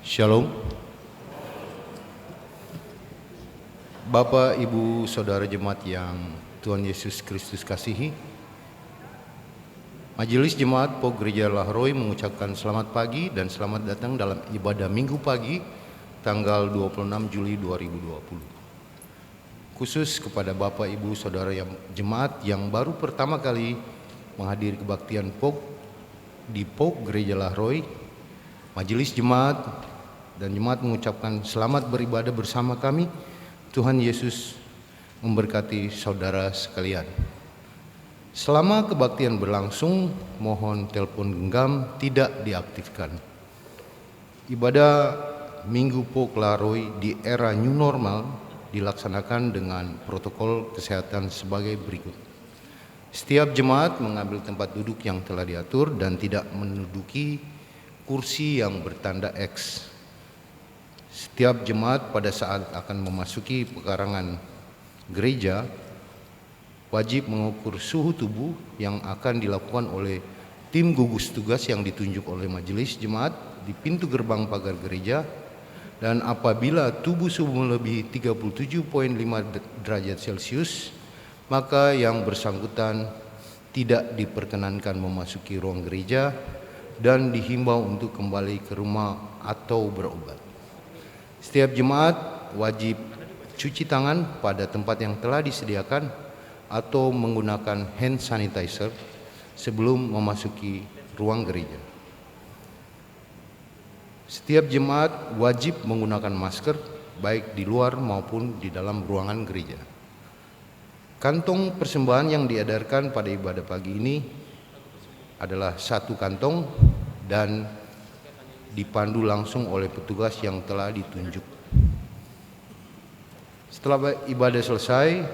Shalom. Bapak, Ibu, Saudara Jemaat yang Tuhan Yesus Kristus kasihi, Majelis Jemaat POG Gereja Lahroi mengucapkan selamat pagi dan selamat datang dalam ibadah Minggu pagi tanggal 26 Juli 2020. Khusus kepada Bapak, Ibu, Saudara yang Jemaat yang baru pertama kali menghadiri kebaktian POG di POG Gereja Lahroi, Majelis Jemaat dan Jemaat mengucapkan selamat beribadah bersama kami. Tuhan Yesus memberkati saudara sekalian. Selama kebaktian berlangsung, mohon telepon genggam tidak diaktifkan. Ibadah Minggu POG Lahroi di era new normal dilaksanakan dengan protokol kesehatan sebagai berikut. Setiap jemaat mengambil tempat duduk yang telah diatur dan tidak menduduki kursi yang bertanda X. Setiap jemaat pada saat akan memasuki pekarangan gereja wajib mengukur suhu tubuh yang akan dilakukan oleh tim gugus tugas yang ditunjuk oleh majelis jemaat di pintu gerbang pagar gereja, dan apabila tubuh suhu melebihi 37,5 derajat Celcius, maka yang bersangkutan tidak diperkenankan memasuki ruang gereja dan dihimbau untuk kembali ke rumah atau berobat. Setiap jemaat wajib cuci tangan pada tempat yang telah disediakan atau menggunakan hand sanitizer sebelum memasuki ruang gereja. Setiap jemaat wajib menggunakan masker baik di luar maupun di dalam ruangan gereja. Kantong persembahan yang diedarkan pada ibadah pagi ini adalah satu kantong dan dipandu langsung oleh petugas yang telah ditunjuk. Setelah ibadah selesai,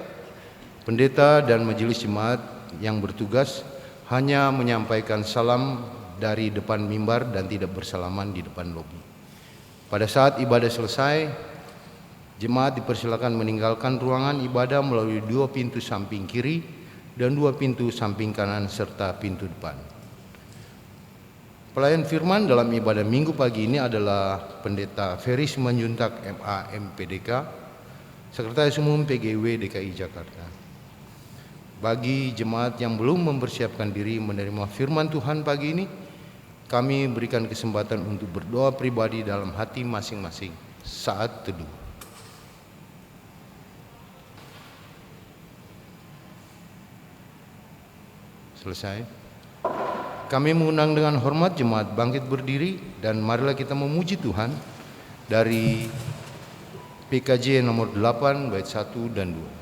pendeta dan majelis jemaat yang bertugas hanya menyampaikan salam dari depan mimbar dan tidak bersalaman di depan lobi. Pada saat ibadah selesai, jemaat dipersilakan meninggalkan ruangan ibadah melalui 2 pintu samping kiri dan 2 pintu samping kanan serta pintu depan. Pelayan firman dalam ibadah Minggu pagi ini adalah Pendeta Ferry Simanjuntak MA MPDK, Sekretaris Umum PGW DKI Jakarta. Bagi jemaat yang belum mempersiapkan diri menerima firman Tuhan pagi ini, kami berikan kesempatan untuk berdoa pribadi dalam hati masing-masing saat teduh. Selesai. Kami mengundang dengan hormat jemaat bangkit berdiri dan marilah kita memuji Tuhan dari PKJ nomor 8 bait 1 dan 2.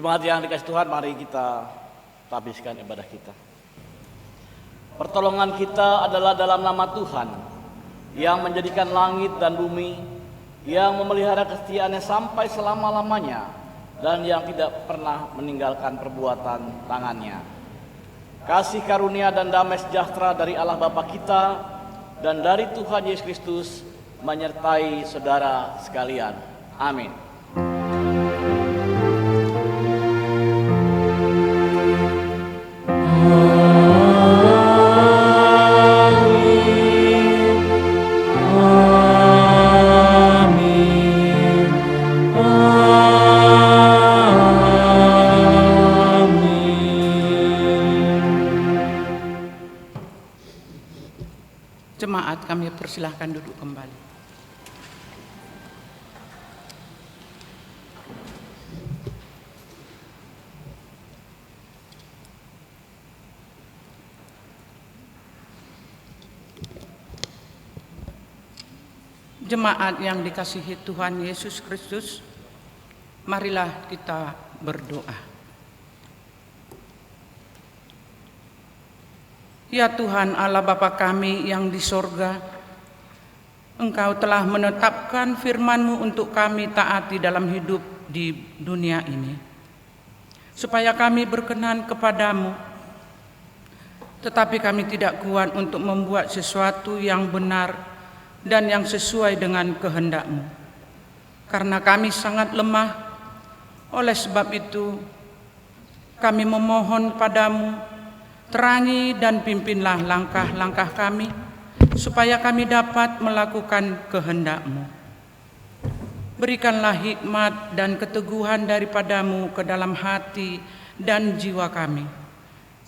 Jemaat yang dikasih Tuhan, mari kita habiskan ibadah kita. Pertolongan kita adalah dalam nama Tuhan yang menjadikan langit dan bumi, yang memelihara kesetiaannya sampai selama-lamanya, dan yang tidak pernah meninggalkan perbuatan tangannya. Kasih karunia dan damai sejahtera dari Allah Bapa kita dan dari Tuhan Yesus Kristus menyertai saudara sekalian. Amin. Jemaat, kami persilahkan duduk kembali. Jemaat yang dikasihi Tuhan Yesus Kristus, marilah kita berdoa. Ya Tuhan Allah Bapa kami yang di sorga, Engkau telah menetapkan firman-Mu untuk kami taati dalam hidup di dunia ini, supaya kami berkenan kepadamu. Tetapi kami tidak kuat untuk membuat sesuatu yang benar dan yang sesuai dengan kehendak-Mu, karena kami sangat lemah. Oleh sebab itu, kami memohon padamu, terangi dan pimpinlah langkah-langkah kami, supaya kami dapat melakukan kehendak-Mu. Berikanlah hikmat dan keteguhan daripada-Mu ke dalam hati dan jiwa kami,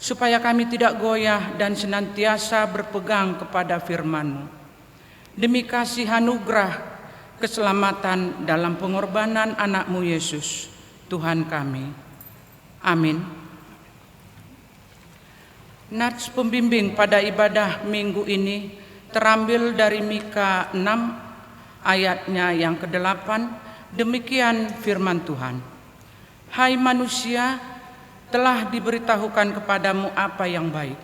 supaya kami tidak goyah dan senantiasa berpegang kepada firman-Mu. Demi kasih anugerah keselamatan dalam pengorbanan anak-Mu Yesus, Tuhan kami. Amin. Nats pembimbing pada ibadah minggu ini terambil dari Mika 6 ayatnya yang ke-8. Demikian firman Tuhan. Hai manusia, telah diberitahukan kepadamu apa yang baik,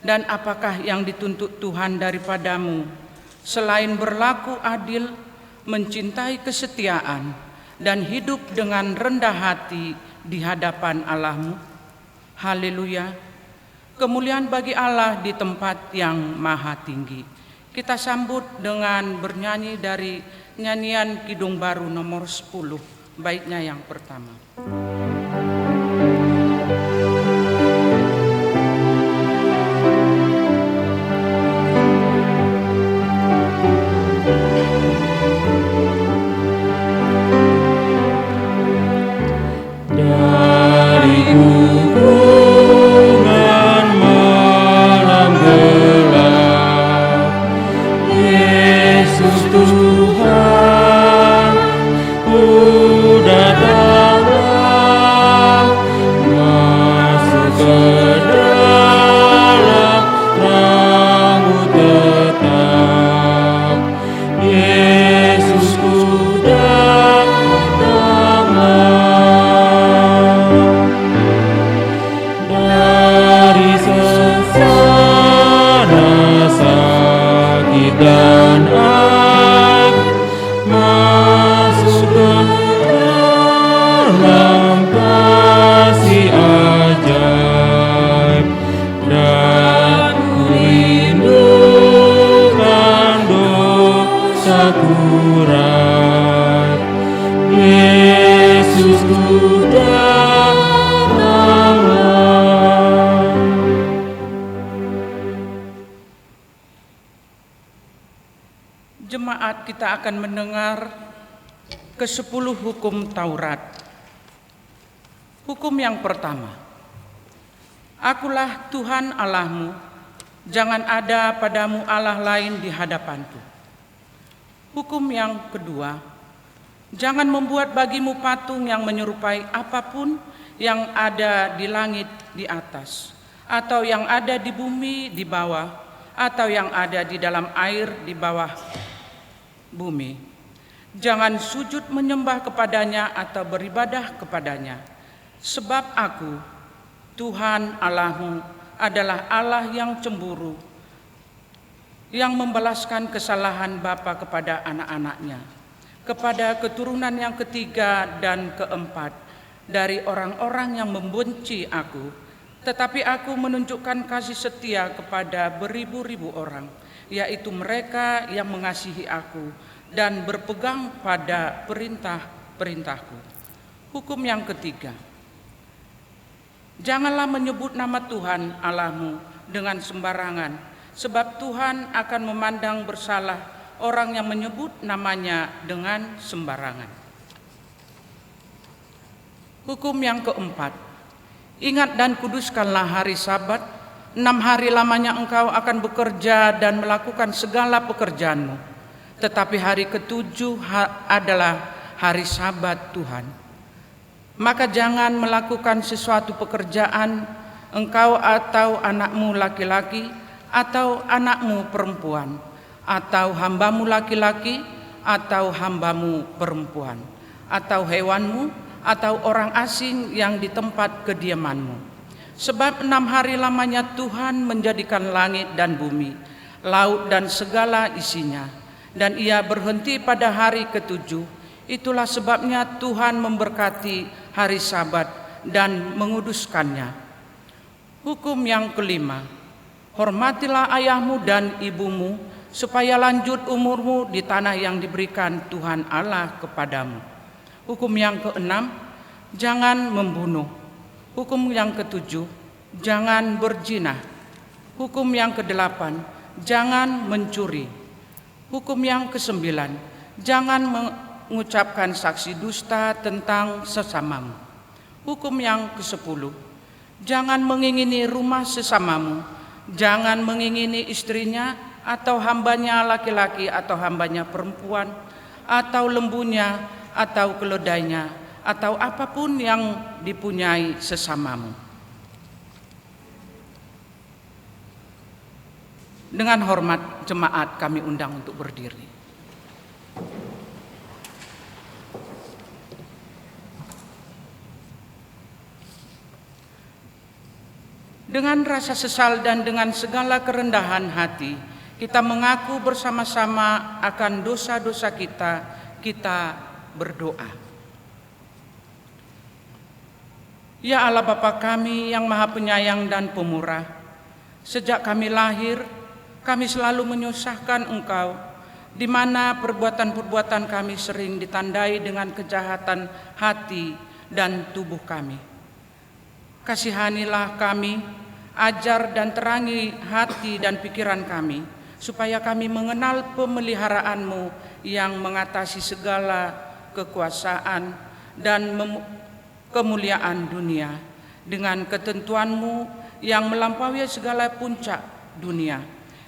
dan apakah yang dituntut Tuhan daripadamu, selain berlaku adil, mencintai kesetiaan, dan hidup dengan rendah hati di hadapan Allahmu. Haleluya. Kemuliaan bagi Allah di tempat yang maha tinggi. Kita sambut dengan bernyanyi dari nyanyian Kidung Baru nomor 10, baitnya yang pertama. Dari Tuhan, ku datanglah, masuk ke dalam terang-Mu tetap. Yesus, ku datanglah. Dari sesana sakit dan masuk ke dalam kasih ajaib, dan ku rindukan dosaku rai. Yesus, ku datanglah. Jemaat, kita akan mendengar ke-10 hukum Taurat. Hukum yang pertama, Akulah Tuhan Allahmu, jangan ada padamu Allah lain di hadapanku. Hukum yang kedua, jangan membuat bagimu patung yang menyerupai apapun yang ada di langit di atas, atau yang ada di bumi di bawah, atau yang ada di dalam air di bawah bumi. Jangan sujud menyembah kepadanya atau beribadah kepadanya, sebab Aku, Tuhan Allahmu, adalah Allah yang cemburu, yang membalaskan kesalahan bapa kepada anak-anaknya kepada keturunan yang ketiga dan keempat dari orang-orang yang membenci aku, tetapi aku menunjukkan kasih setia kepada beribu-ribu orang, yaitu mereka yang mengasihi aku dan berpegang pada perintah-perintahku. Hukum yang ketiga, janganlah menyebut nama Tuhan Allahmu dengan sembarangan, sebab Tuhan akan memandang bersalah orang yang menyebut namanya dengan sembarangan. Hukum yang keempat, ingat dan kuduskanlah hari Sabat. 6 hari lamanya engkau akan bekerja dan melakukan segala pekerjaanmu, tetapi hari ketujuh adalah hari Sabat Tuhan. Maka jangan melakukan sesuatu pekerjaan, engkau atau anakmu laki-laki atau anakmu perempuan, atau hambamu laki-laki atau hambamu perempuan, atau hewanmu atau orang asing yang di tempat kediamanmu. Sebab 6 hari lamanya Tuhan menjadikan langit dan bumi, laut dan segala isinya, dan Ia berhenti pada hari ketujuh. Itulah sebabnya Tuhan memberkati hari Sabat dan menguduskannya. Hukum yang kelima, hormatilah ayahmu dan ibumu, supaya lanjut umurmu di tanah yang diberikan Tuhan Allah kepadamu. Hukum yang keenam, jangan membunuh. Hukum yang ketujuh, jangan berzina. Hukum yang kedelapan, jangan mencuri. Hukum yang kesembilan, jangan mengucapkan saksi dusta tentang sesamamu. Hukum yang kesepuluh, jangan mengingini rumah sesamamu. Jangan mengingini istrinya atau hambanya laki-laki atau hambanya perempuan, atau lembunya atau keledainya, atau apapun yang dipunyai sesamamu. Dengan hormat jemaat kami undang untuk berdiri. Dengan rasa sesal dan dengan segala kerendahan hati, kita mengaku bersama-sama akan dosa-dosa kita, kita berdoa. Ya Allah Bapa kami yang Maha Penyayang dan Pemurah, sejak kami lahir, kami selalu menyusahkan Engkau, di mana perbuatan-perbuatan kami sering ditandai dengan kejahatan hati dan tubuh kami. Kasihanilah kami, ajar dan terangi hati dan pikiran kami, supaya kami mengenal pemeliharaanmu yang mengatasi segala kekuasaan dan kemuliaan dunia, dengan ketentuanmu yang melampaui segala puncak dunia,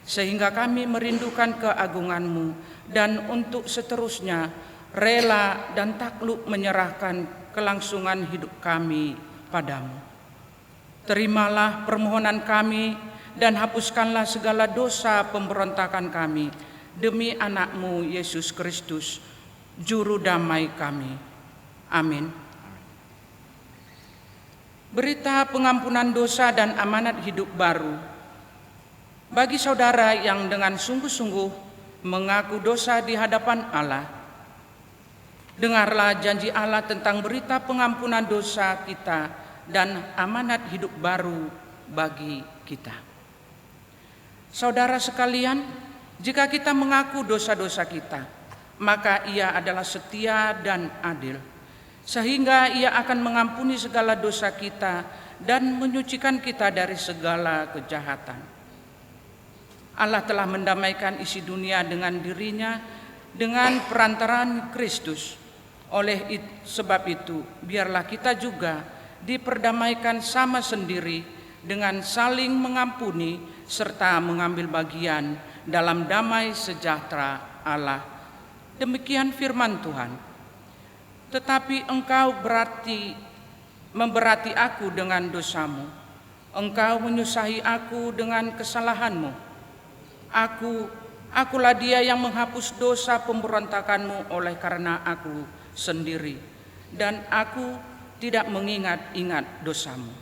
sehingga kami merindukan keagunganmu dan untuk seterusnya rela dan takluk menyerahkan kelangsungan hidup kami padamu. Terimalah permohonan kami dan hapuskanlah segala dosa pemberontakan kami demi anakmu Yesus Kristus, Juru Damai kami. Amin. Berita pengampunan dosa dan amanat hidup baru. Bagi saudara yang dengan sungguh-sungguh mengaku dosa di hadapan Allah, dengarlah janji Allah tentang berita pengampunan dosa kita dan amanat hidup baru bagi kita. Saudara sekalian, jika kita mengaku dosa-dosa kita, maka Ia adalah setia dan adil, sehingga Ia akan mengampuni segala dosa kita dan menyucikan kita dari segala kejahatan. Allah telah mendamaikan isi dunia dengan dirinya dengan perantaraan Kristus. Oleh sebab itu, biarlah kita juga diperdamaikan sama sendiri dengan saling mengampuni serta mengambil bagian dalam damai sejahtera Allah. Demikian firman Tuhan. Tetapi engkau memberati aku dengan dosamu, engkau menyusahi aku dengan kesalahanmu. Akulah Dia yang menghapus dosa pemberontakanmu oleh karena aku sendiri, dan aku tidak mengingat-ingat dosamu.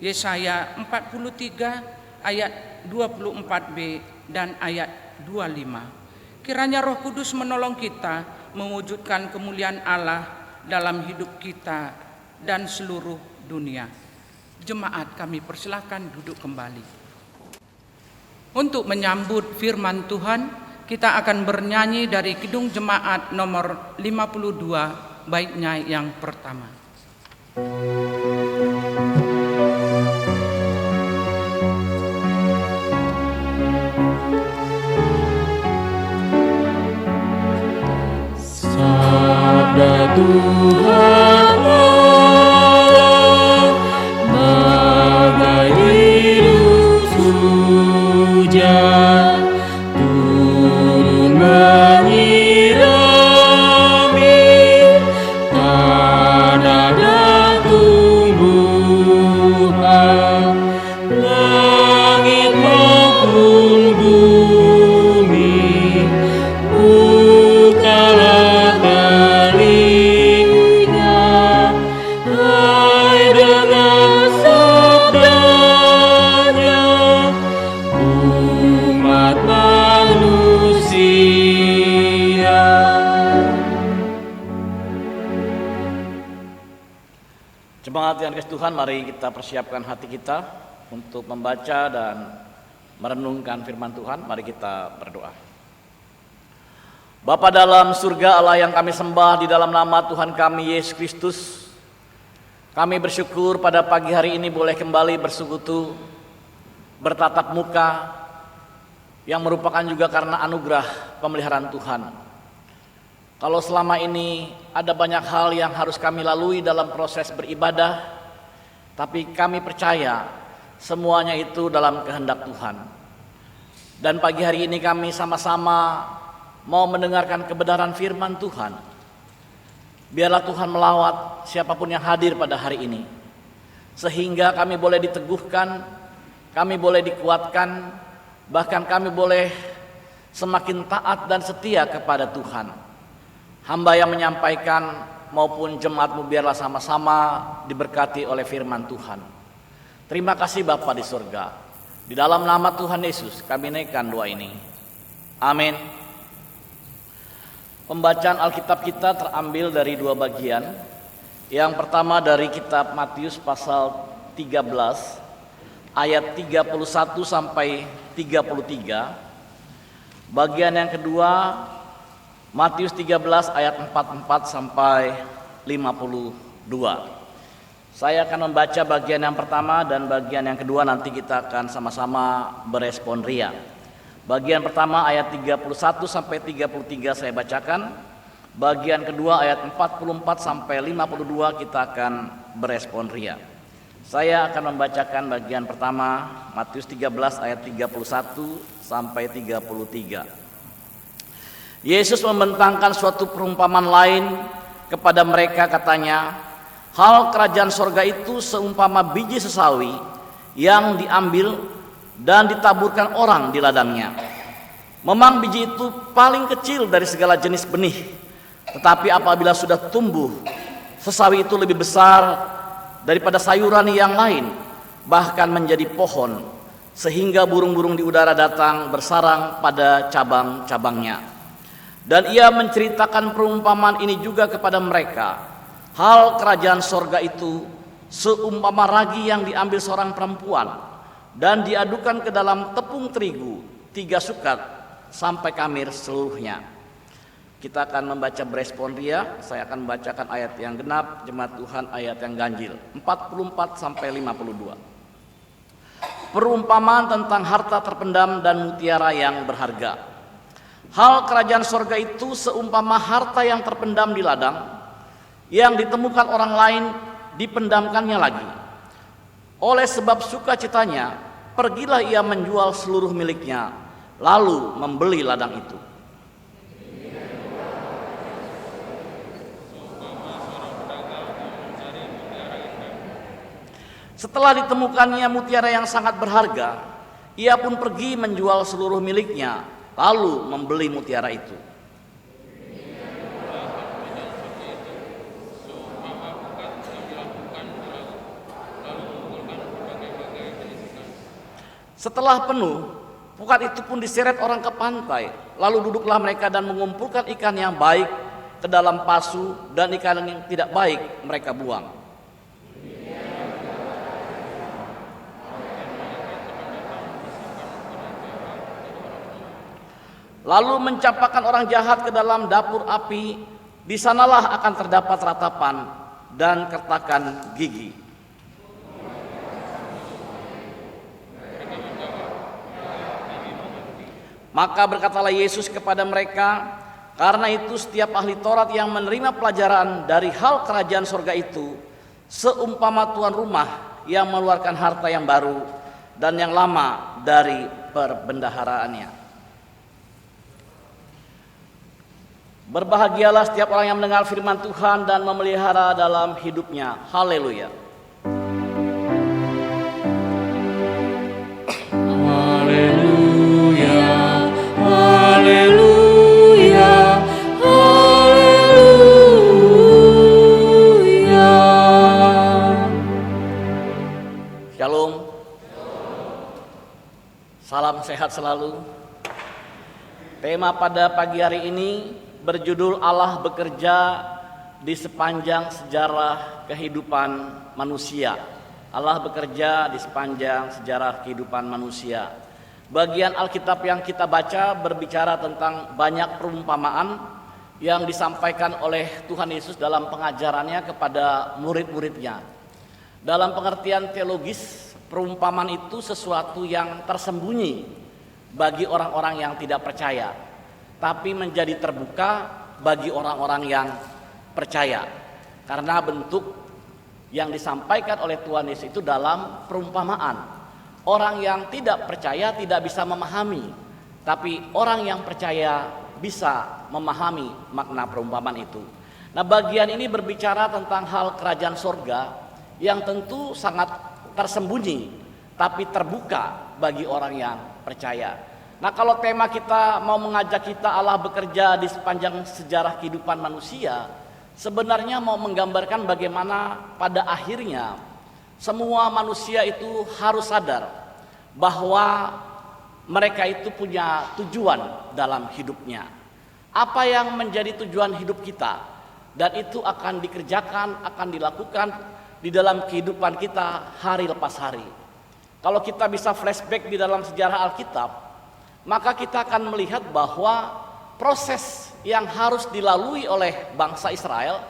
Yesaya 43 ayat 24b dan ayat 25. Kiranya Roh Kudus menolong kita mewujudkan kemuliaan Allah dalam hidup kita dan seluruh dunia. Jemaat, kami persilakan duduk kembali. Untuk menyambut firman Tuhan, kita akan bernyanyi dari Kidung Jemaat nomor 52, baitnya yang pertama. Sabda Tuhan Allah bagai dirus hujan turun menyirami tanah dan tumbuhan, langit maupun bumi. Bukalah telinga, hai dengar sabdanya, umat manusia. Jemaat yang dikasihi Tuhan, mari kita persiapkan hati kita untuk membaca dan merenungkan firman Tuhan. Mari kita berdoa. Bapa dalam surga, Allah yang kami sembah, di dalam nama Tuhan kami Yesus Kristus, kami bersyukur pada pagi hari ini boleh kembali bersekutu, bertatap muka, yang merupakan juga karena anugerah pemeliharaan Tuhan. Kalau selama ini ada banyak hal yang harus kami lalui dalam proses beribadah, tapi kami percaya semuanya itu dalam kehendak Tuhan. Dan pagi hari ini kami sama-sama mau mendengarkan kebenaran firman Tuhan. Biarlah Tuhan melawat siapapun yang hadir pada hari ini, sehingga kami boleh diteguhkan, kami boleh dikuatkan, bahkan kami boleh semakin taat dan setia kepada Tuhan. Hamba yang menyampaikan maupun jemaatmu biarlah sama-sama diberkati oleh firman Tuhan. Terima kasih Bapa di surga. Di dalam nama Tuhan Yesus kami naikkan doa ini. Amin. Pembacaan Alkitab kita terambil dari dua bagian. Yang pertama dari kitab Matius pasal 13 ayat 31 sampai 33. Bagian yang kedua Matius 13 ayat 44 sampai 52. Saya akan membaca bagian yang pertama dan bagian yang kedua nanti kita akan sama-sama berespon ria. Bagian pertama ayat 31 sampai 33 saya bacakan. Bagian kedua ayat 44 sampai 52 kita akan berespon ria. Saya akan membacakan bagian pertama Matius 13 ayat 31 sampai 33. Yesus membentangkan suatu perumpamaan lain kepada mereka, katanya, hal kerajaan sorga itu seumpama biji sesawi yang diambil dan ditaburkan orang di ladangnya. Memang biji itu paling kecil dari segala jenis benih, tetapi apabila sudah tumbuh, sesawi itu lebih besar daripada sayuran yang lain, bahkan menjadi pohon, sehingga burung-burung di udara datang bersarang pada cabang-cabangnya. Dan ia menceritakan perumpamaan ini juga kepada mereka, hal kerajaan sorga itu seumpama ragi yang diambil seorang perempuan dan diadukan ke dalam tepung terigu 3 sukat sampai kamir seluruhnya. Kita akan membaca berespon ria. Saya akan membacakan ayat yang genap, jemaat Tuhan ayat yang ganjil 44 sampai 52. Perumpamaan tentang harta terpendam dan mutiara yang berharga. Hal kerajaan sorga itu seumpama harta yang terpendam di ladang, yang ditemukan orang lain dipendamkannya lagi. Oleh sebab sukacitanya, pergilah ia menjual seluruh miliknya, lalu membeli ladang itu. Setelah ditemukannya mutiara yang sangat berharga, ia pun pergi menjual seluruh miliknya, lalu membeli mutiara itu. Setelah penuh, pukat itu pun diseret orang ke pantai, lalu duduklah mereka dan mengumpulkan ikan yang baik ke dalam pasu, dan ikan yang tidak baik mereka buang. Lalu mencampakkan orang jahat ke dalam dapur api, di sanalah akan terdapat ratapan dan kertakan gigi. Maka berkatalah Yesus kepada mereka, karena itu setiap ahli Taurat yang menerima pelajaran dari hal kerajaan sorga itu seumpama tuan rumah yang mengeluarkan harta yang baru dan yang lama dari perbendaharaannya. Berbahagialah setiap orang yang mendengar firman Tuhan dan memelihara dalam hidupnya. Haleluya. Haleluya, haleluya, haleluya. Shalom. Salam sehat selalu. Tema pada pagi hari ini berjudul Allah bekerja di sepanjang sejarah kehidupan manusia. Allah bekerja di sepanjang sejarah kehidupan manusia. Bagian Alkitab yang kita baca berbicara tentang banyak perumpamaan yang disampaikan oleh Tuhan Yesus dalam pengajarannya kepada murid-muridnya. Dalam pengertian teologis, perumpamaan itu sesuatu yang tersembunyi bagi orang-orang yang tidak percaya, tapi menjadi terbuka bagi orang-orang yang percaya. Karena bentuk yang disampaikan oleh Tuhan Yesus itu dalam perumpamaan. Orang yang tidak percaya tidak bisa memahami, tapi orang yang percaya bisa memahami makna perumpamaan itu. Nah, bagian ini berbicara tentang hal kerajaan sorga yang tentu sangat tersembunyi, tapi terbuka bagi orang yang percaya. Nah, kalau tema kita mau mengajak kita Allah bekerja di sepanjang sejarah kehidupan manusia, sebenarnya mau menggambarkan bagaimana pada akhirnya semua manusia itu harus sadar bahwa mereka itu punya tujuan dalam hidupnya. Apa yang menjadi tujuan hidup kita, dan itu akan dikerjakan, akan dilakukan di dalam kehidupan kita hari lepas hari. Kalau kita bisa flashback di dalam sejarah Alkitab, maka kita akan melihat bahwa proses yang harus dilalui oleh bangsa Israel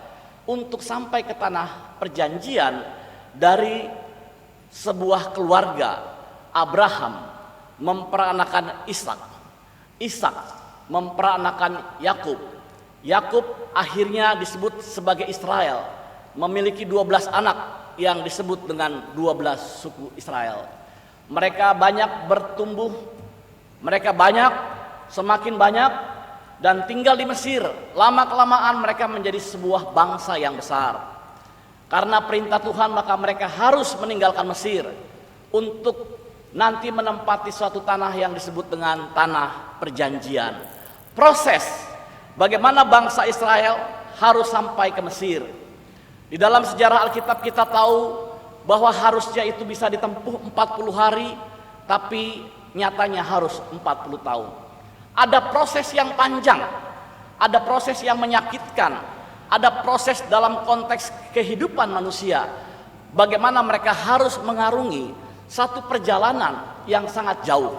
untuk sampai ke tanah perjanjian dari sebuah keluarga. Abraham memperanakan Ishak, Ishak memperanakan Yakub, Yakub akhirnya disebut sebagai Israel, memiliki 12 anak yang disebut dengan 12 suku Israel. Mereka banyak bertumbuh, mereka banyak, semakin banyak, dan tinggal di Mesir. Lama-kelamaan mereka menjadi sebuah bangsa yang besar. Karena perintah Tuhan maka mereka harus meninggalkan Mesir untuk nanti menempati suatu tanah yang disebut dengan tanah perjanjian. Proses bagaimana bangsa Israel harus sampai ke Mesir. Di dalam sejarah Alkitab kita tahu bahwa harusnya itu bisa ditempuh 40 hari, tapi nyatanya harus 40 tahun. Ada proses yang panjang, ada proses yang menyakitkan, ada proses dalam konteks kehidupan manusia. Bagaimana mereka harus mengarungi satu perjalanan yang sangat jauh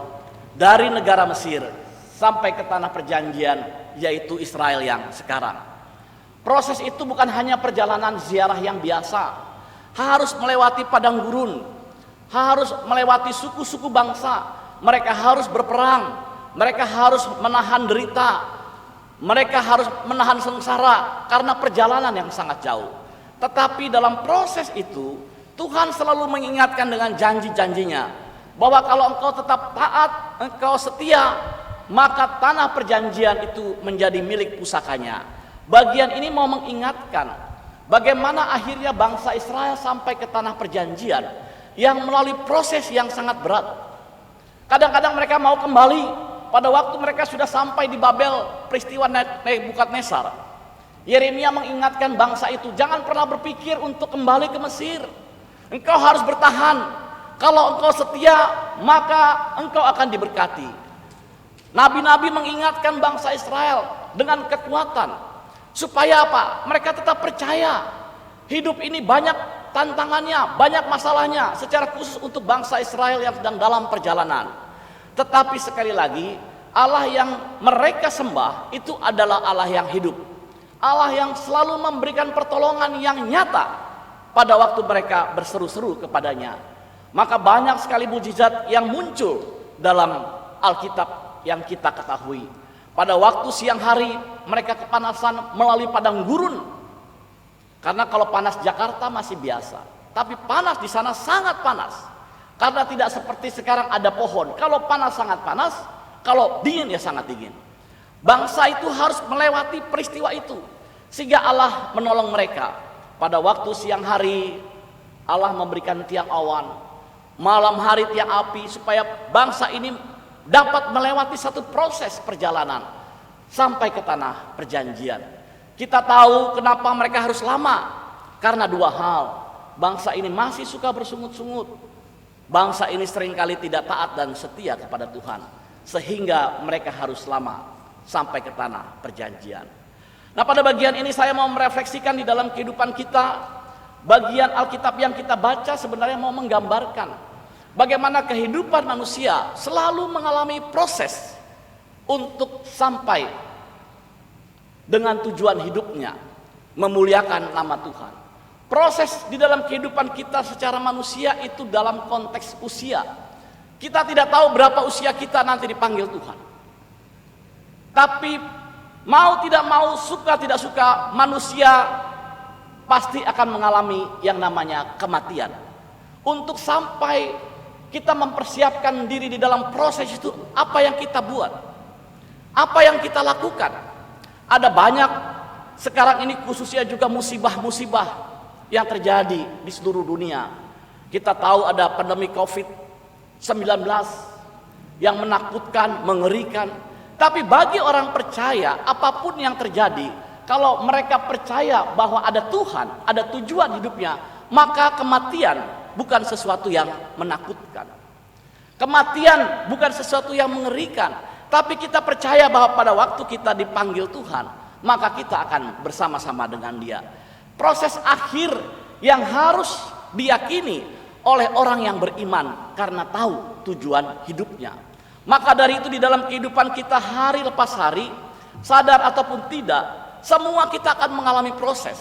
dari negara Mesir sampai ke tanah perjanjian, yaitu Israel yang sekarang. Proses itu bukan hanya perjalanan ziarah yang biasa, harus melewati padang gurun, harus melewati suku-suku bangsa. Mereka harus berperang, mereka harus menahan derita, mereka harus menahan sengsara karena perjalanan yang sangat jauh. Tetapi dalam proses itu Tuhan selalu mengingatkan dengan janji-janjinya bahwa kalau engkau tetap taat, engkau setia, maka tanah perjanjian itu menjadi milik pusakanya. Bagian ini mau mengingatkan bagaimana akhirnya bangsa Israel sampai ke tanah perjanjian yang melalui proses yang sangat berat. Kadang-kadang mereka mau kembali pada waktu mereka sudah sampai di Babel, peristiwa Nebukadnezar. Yeremia mengingatkan bangsa itu, jangan pernah berpikir untuk kembali ke Mesir. Engkau harus bertahan. Kalau engkau setia, maka engkau akan diberkati. Nabi-nabi mengingatkan bangsa Israel dengan kekuatan. Supaya apa? Mereka tetap percaya. Hidup ini banyak tantangannya, banyak masalahnya, secara khusus untuk bangsa Israel yang sedang dalam perjalanan. Tetapi sekali lagi, Allah yang mereka sembah itu adalah Allah yang hidup. Allah yang selalu memberikan pertolongan yang nyata pada waktu mereka berseru-seru kepadanya. Maka banyak sekali mujizat yang muncul dalam Alkitab yang kita ketahui. Pada waktu siang hari mereka kepanasan melalui padang gurun. Karena kalau panas Jakarta masih biasa, tapi panas di sana sangat panas. Karena tidak seperti sekarang ada pohon. Kalau panas sangat panas, kalau dingin ya sangat dingin. Bangsa itu harus melewati peristiwa itu, sehingga Allah menolong mereka. Pada waktu siang hari Allah memberikan tiang awan, malam hari tiang api, supaya bangsa ini dapat melewati satu proses perjalanan sampai ke tanah perjanjian. Kita tahu kenapa mereka harus lama, karena dua hal. Bangsa ini masih suka bersungut-sungut. Bangsa ini seringkali tidak taat dan setia kepada Tuhan, sehingga mereka harus lama sampai ke tanah perjanjian. Nah, pada bagian ini saya mau merefleksikan di dalam kehidupan kita. Bagian Alkitab yang kita baca sebenarnya mau menggambarkan bagaimana kehidupan manusia selalu mengalami proses untuk sampai dengan tujuan hidupnya, memuliakan nama Tuhan. Proses di dalam kehidupan kita secara manusia itu dalam konteks usia. Kita tidak tahu berapa usia kita nanti dipanggil Tuhan. Tapi mau tidak mau, suka tidak suka, manusia pasti akan mengalami yang namanya kematian. Untuk sampai kita mempersiapkan diri di dalam proses itu, apa yang kita buat? Apa yang kita lakukan? Ada banyak sekarang ini, khususnya juga musibah-musibah yang terjadi di seluruh dunia. Kita tahu ada pandemi COVID-19 yang menakutkan, mengerikan. Tapi bagi orang percaya, apapun yang terjadi, kalau mereka percaya bahwa ada Tuhan, ada tujuan hidupnya, maka kematian bukan sesuatu yang menakutkan. Kematian bukan sesuatu yang mengerikan. Tapi kita percaya bahwa pada waktu kita dipanggil Tuhan, maka kita akan bersama-sama dengan Dia. Proses akhir yang harus diyakini oleh orang yang beriman karena tahu tujuan hidupnya. Maka dari itu di dalam kehidupan kita hari lepas hari, sadar ataupun tidak, semua kita akan mengalami proses.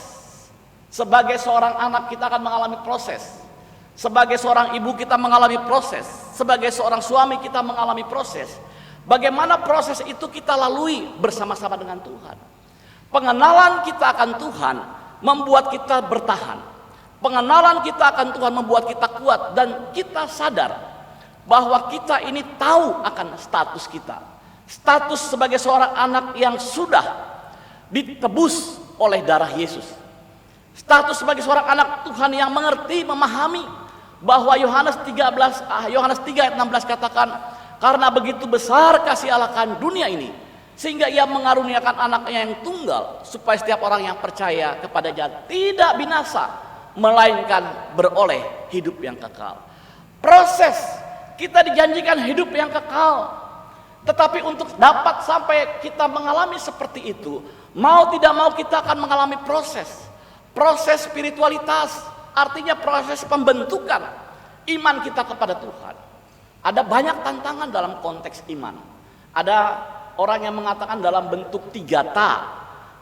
Sebagai seorang anak kita akan mengalami proses. Sebagai seorang ibu kita mengalami proses. Sebagai seorang suami kita mengalami proses. Bagaimana proses itu kita lalui bersama-sama dengan Tuhan. Pengenalan kita akan Tuhan membuat kita bertahan. Pengenalan kita akan Tuhan membuat kita kuat, dan kita sadar bahwa kita ini tahu akan status kita. Status sebagai seorang anak yang sudah ditebus oleh darah Yesus. Status sebagai seorang anak Tuhan yang mengerti, memahami bahwa Yohanes 3 ayat 16 katakan, karena begitu besar kasih Allah akan dunia ini, sehingga Ia mengaruniakan anaknya yang tunggal, supaya setiap orang yang percaya kepadanya tidak binasa, melainkan beroleh hidup yang kekal. Proses, kita dijanjikan hidup yang kekal. Tetapi untuk dapat sampai kita mengalami seperti itu, mau tidak mau kita akan mengalami proses. Proses spiritualitas, artinya proses pembentukan iman kita kepada Tuhan. Ada banyak tantangan dalam konteks iman. Ada orang yang mengatakan dalam bentuk 3 ta,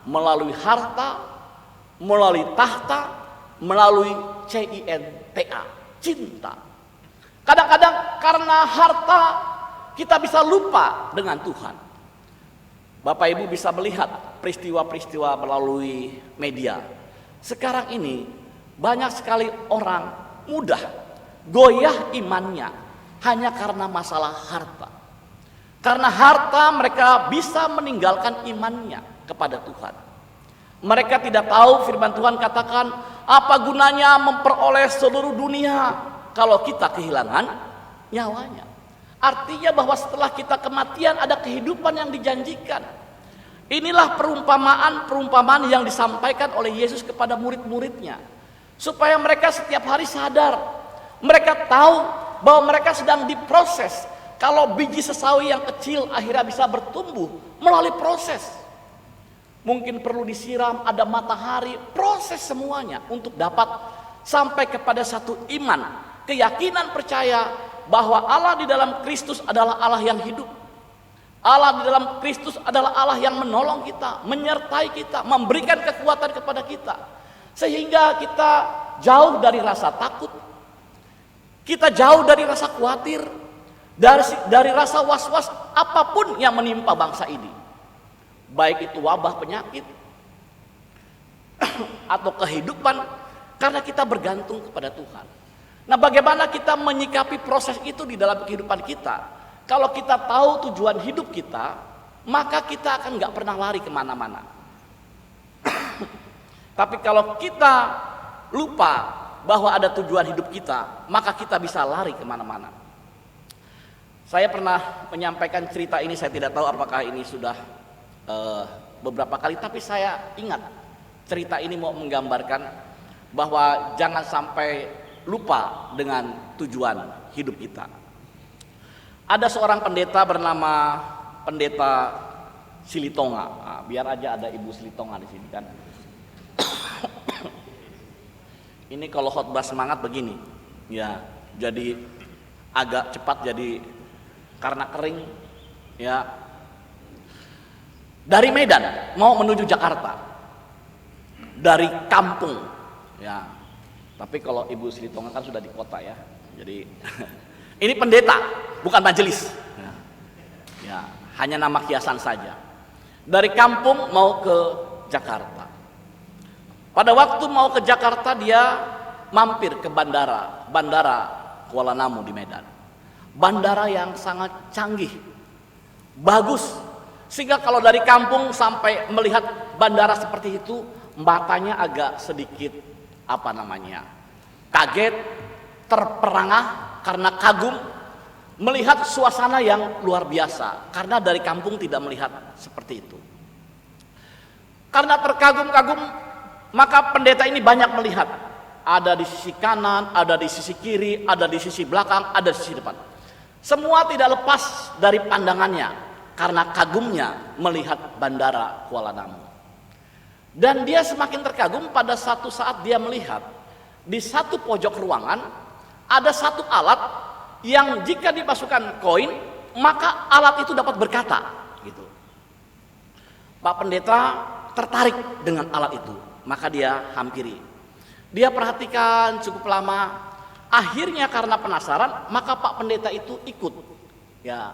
melalui harta, melalui tahta, melalui cinta, cinta. Kadang-kadang karena harta kita bisa lupa dengan Tuhan. Bapak Ibu bisa melihat peristiwa-peristiwa melalui media. Sekarang ini banyak sekali orang mudah goyah imannya hanya karena masalah harta. Karena harta mereka bisa meninggalkan imannya kepada Tuhan. Mereka tidak tahu firman Tuhan katakan, apa gunanya memperoleh seluruh dunia kalau kita kehilangan nyawanya. Artinya bahwa setelah kita kematian ada kehidupan yang dijanjikan. Inilah perumpamaan yang disampaikan oleh Yesus kepada murid-muridnya, supaya mereka setiap hari sadar. Mereka tahu bahwa mereka sedang diproses, Kalau biji sesawi yang kecil akhirnya bisa bertumbuh melalui proses. Mungkin perlu disiram, ada matahari, proses semuanya untuk dapat sampai kepada satu iman, keyakinan percaya bahwa Allah di dalam Kristus adalah Allah yang hidup. Allah di dalam Kristus adalah Allah yang menolong kita, menyertai kita, memberikan kekuatan kepada kita. Sehingga kita jauh dari rasa takut, kita jauh dari rasa khawatir, dari rasa was-was apapun yang menimpa bangsa ini. Baik itu wabah, penyakit, atau kehidupan, karena kita bergantung kepada Tuhan. Nah, bagaimana kita menyikapi proses itu di dalam kehidupan kita? Kalau kita tahu tujuan hidup kita, maka kita akan gak pernah lari kemana-mana. Tapi kalau kita lupa bahwa ada tujuan hidup kita, maka kita bisa lari kemana-mana. Saya pernah menyampaikan cerita ini, saya tidak tahu apakah ini sudah beberapa kali, tapi saya ingat cerita ini mau menggambarkan bahwa jangan sampai lupa dengan tujuan hidup kita. Ada seorang pendeta bernama Pendeta Silitonga. Nah, biar aja ada Ibu Silitonga di sini kan. Ini kalau khotbah semangat begini, ya, jadi agak cepat, jadi karena kering, ya. Dari Medan mau menuju Jakarta, dari kampung, ya. Tapi kalau Ibu Silitonga kan sudah di kota, ya. Jadi ini pendeta, bukan majelis, ya. Ya, hanya nama kiasan saja. Dari kampung mau ke Jakarta. Pada waktu mau ke Jakarta dia mampir ke bandara Kuala Namu di Medan. Bandara yang sangat canggih, bagus, sehingga kalau dari kampung sampai melihat bandara seperti itu, matanya agak sedikit kaget, terperangah karena kagum melihat suasana yang luar biasa, karena dari kampung tidak melihat seperti itu. Karena terkagum-kagum, maka pendeta ini banyak melihat, ada di sisi kanan, ada di sisi kiri, ada di sisi belakang, ada di sisi depan. Semua tidak lepas dari pandangannya karena kagumnya melihat bandara Kuala Namu. Dan dia semakin terkagum pada satu saat dia melihat di satu pojok ruangan ada satu alat yang jika dimasukkan koin, maka alat itu dapat berkata, gitu. Pak Pendeta tertarik dengan alat itu, maka dia hampiri. Dia perhatikan cukup lama. Akhirnya karena penasaran, maka Pak Pendeta itu ikut. Ya,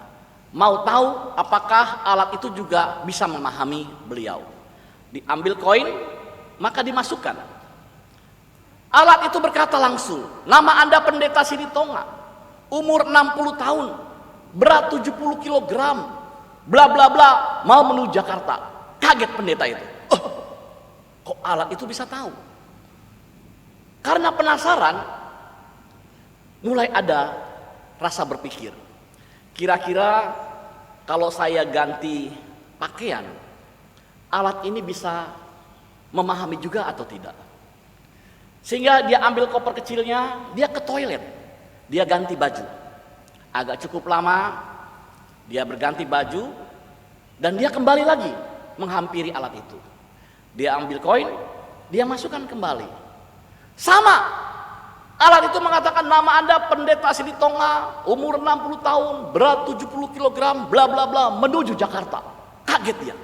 mau tahu apakah alat itu juga bisa memahami beliau. Diambil koin, maka dimasukkan. Alat itu berkata langsung, nama Anda Pendeta Silitonga, umur 60 tahun, berat 70 kg, bla bla bla, mau menuju Jakarta. Kaget pendeta itu. Oh, kok alat itu bisa tahu? Karena penasaran, mulai ada rasa berpikir, kira-kira kalau saya ganti pakaian, alat ini bisa memahami juga atau tidak. Sehingga dia ambil koper kecilnya, dia ke toilet, dia ganti baju. Agak cukup lama, dia berganti baju, dan dia kembali lagi menghampiri alat itu. Dia ambil koin, dia masukkan kembali. Sama, alat itu mengatakan nama Anda Pendeta Silitonga, umur 60 tahun, berat 70 kg, bla bla bla, menuju Jakarta. Kaget dia.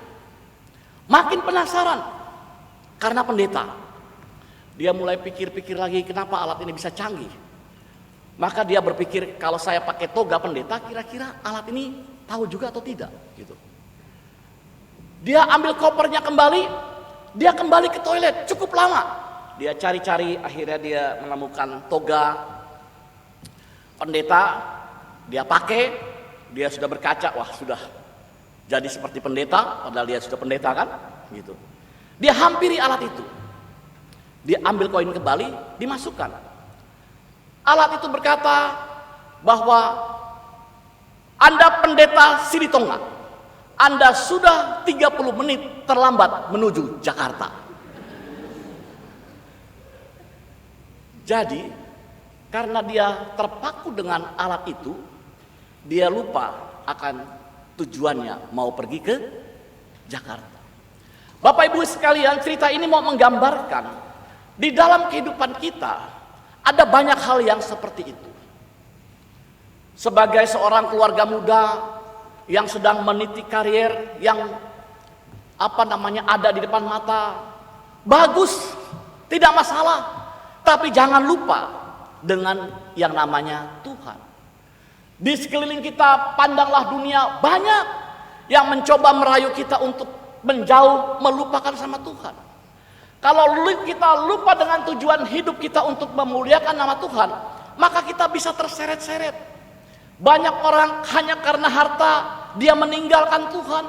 Makin penasaran karena pendeta. Dia mulai pikir-pikir lagi kenapa alat ini bisa canggih. Maka dia berpikir kalau saya pakai toga pendeta, kira-kira alat ini tahu juga atau tidak, gitu. Dia ambil kopernya kembali, dia kembali ke toilet cukup lama. Dia cari-cari, akhirnya dia menemukan toga pendeta, dia pakai, dia sudah berkaca, wah sudah jadi seperti pendeta, padahal dia sudah pendeta kan, gitu. Dia hampiri alat itu, dia ambil koin kembali, dimasukkan. Alat itu berkata bahwa Anda Pendeta Silitonga, Anda sudah 30 menit terlambat menuju Jakarta. Jadi karena dia terpaku dengan alat itu, dia lupa akan tujuannya mau pergi ke Jakarta. Bapak Ibu sekalian, cerita ini mau menggambarkan di dalam kehidupan kita ada banyak hal yang seperti itu. Sebagai seorang keluarga muda yang sedang meniti karier yang ada di depan mata, bagus, tidak masalah, tapi jangan lupa dengan yang namanya Tuhan. Di sekeliling kita, pandanglah dunia, banyak yang mencoba merayu kita untuk menjauh, melupakan sama Tuhan. Kalau kita lupa dengan tujuan hidup kita untuk memuliakan nama Tuhan, maka kita bisa terseret-seret. Banyak orang hanya karena harta dia meninggalkan Tuhan,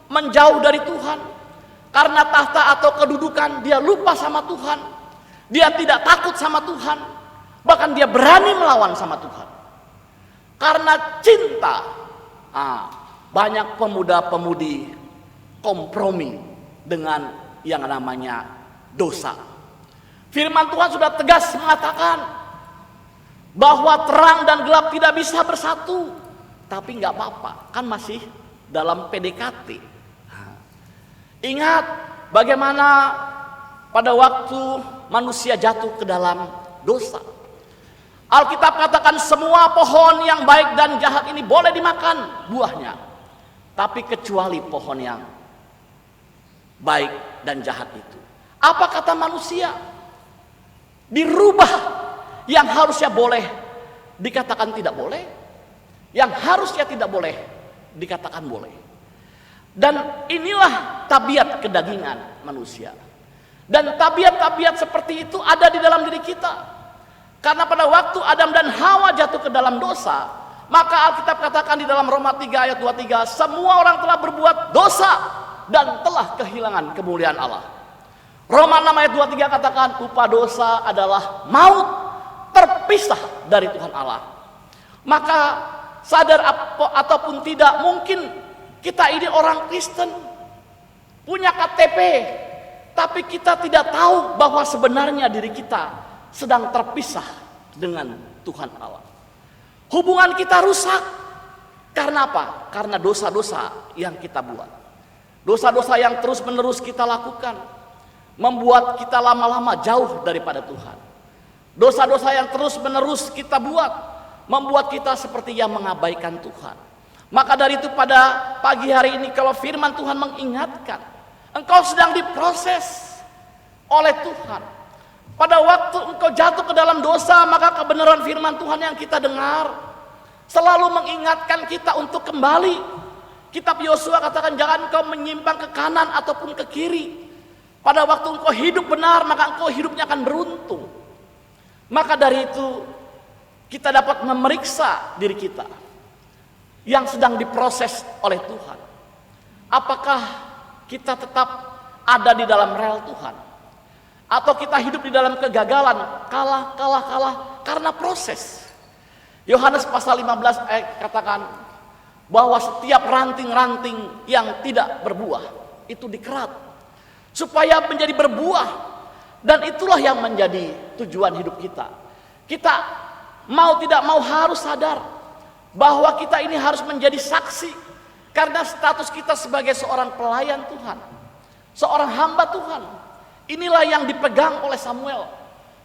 menjauh dari Tuhan. Karena tahta atau kedudukan dia lupa sama Tuhan. Dia tidak takut sama Tuhan, bahkan dia berani melawan sama Tuhan. Karena cinta, banyak pemuda-pemudi kompromi dengan yang namanya dosa. Firman Tuhan sudah tegas mengatakan bahwa terang dan gelap tidak bisa bersatu. Tapi nggak apa-apa, kan masih dalam PDKT. Ingat bagaimana pada waktu manusia jatuh ke dalam dosa. Alkitab katakan semua pohon yang baik dan jahat ini boleh dimakan buahnya, tapi kecuali pohon yang baik dan jahat itu. Apa kata manusia? Dirubah, yang harusnya boleh dikatakan tidak boleh, yang harusnya tidak boleh dikatakan boleh. Dan inilah tabiat kedagingan manusia. Dan tabiat-tabiat seperti itu ada di dalam diri kita. Karena pada waktu Adam dan Hawa jatuh ke dalam dosa, maka Alkitab katakan di dalam Roma 3 ayat 23, semua orang telah berbuat dosa dan telah kehilangan kemuliaan Allah. Roma 6 ayat 23 katakan upah dosa adalah maut, terpisah dari Tuhan Allah. Maka sadar ataupun tidak, mungkin kita ini orang Kristen, punya KTP, tapi kita tidak tahu bahwa sebenarnya diri kita sedang terpisah dengan Tuhan Allah. Hubungan kita rusak. Karena apa? Karena dosa-dosa yang kita buat. Dosa-dosa yang terus-menerus kita lakukan membuat kita lama-lama jauh daripada Tuhan. Dosa-dosa yang terus-menerus kita buat membuat kita seperti yang mengabaikan Tuhan. Maka dari itu pada pagi hari ini kalau firman Tuhan mengingatkan, engkau sedang diproses oleh Tuhan. Pada waktu engkau jatuh ke dalam dosa, maka kebenaran firman Tuhan yang kita dengar selalu mengingatkan kita untuk kembali. Kitab Yosua katakan jangan engkau menyimpang ke kanan ataupun ke kiri. Pada waktu engkau hidup benar, maka engkau hidupnya akan beruntung. Maka dari itu kita dapat memeriksa diri kita yang sedang diproses oleh Tuhan. Apakah kita tetap ada di dalam rel Tuhan? Atau kita hidup di dalam kegagalan, kalah karena proses. Yohanes pasal 15 katakan bahwa setiap ranting-ranting yang tidak berbuah itu dikerat supaya menjadi berbuah, dan itulah yang menjadi tujuan hidup kita. Kita mau tidak mau harus sadar bahwa kita ini harus menjadi saksi karena status kita sebagai seorang pelayan Tuhan, seorang hamba Tuhan. Inilah yang dipegang oleh Samuel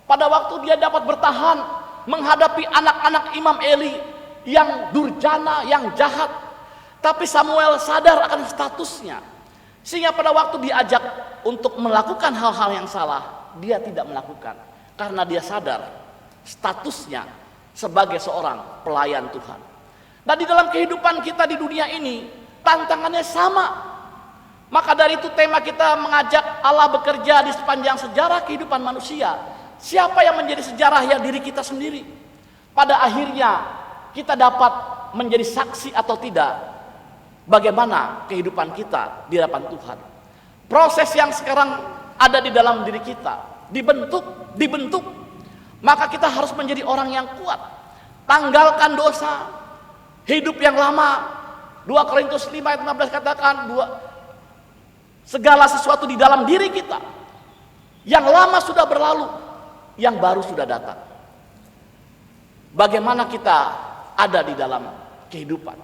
pada waktu dia dapat bertahan menghadapi anak-anak Imam Eli yang durjana, yang jahat. Tapi Samuel sadar akan statusnya, sehingga pada waktu diajak untuk melakukan hal-hal yang salah, dia tidak melakukan karena dia sadar statusnya sebagai seorang pelayan Tuhan. Dan di dalam kehidupan kita di dunia ini tantangannya sama. Maka dari itu tema kita mengajak Allah bekerja di sepanjang sejarah kehidupan manusia. Siapa yang menjadi sejarah? Ya diri kita sendiri. Pada akhirnya kita dapat menjadi saksi atau tidak bagaimana kehidupan kita di hadapan Tuhan. Proses yang sekarang ada di dalam diri kita dibentuk. Maka kita harus menjadi orang yang kuat. Tanggalkan dosa, hidup yang lama. 2 Korintus 5 ayat 15 katakan segala sesuatu di dalam diri kita yang lama sudah berlalu, yang baru sudah datang. Bagaimana kita ada di dalam kehidupan.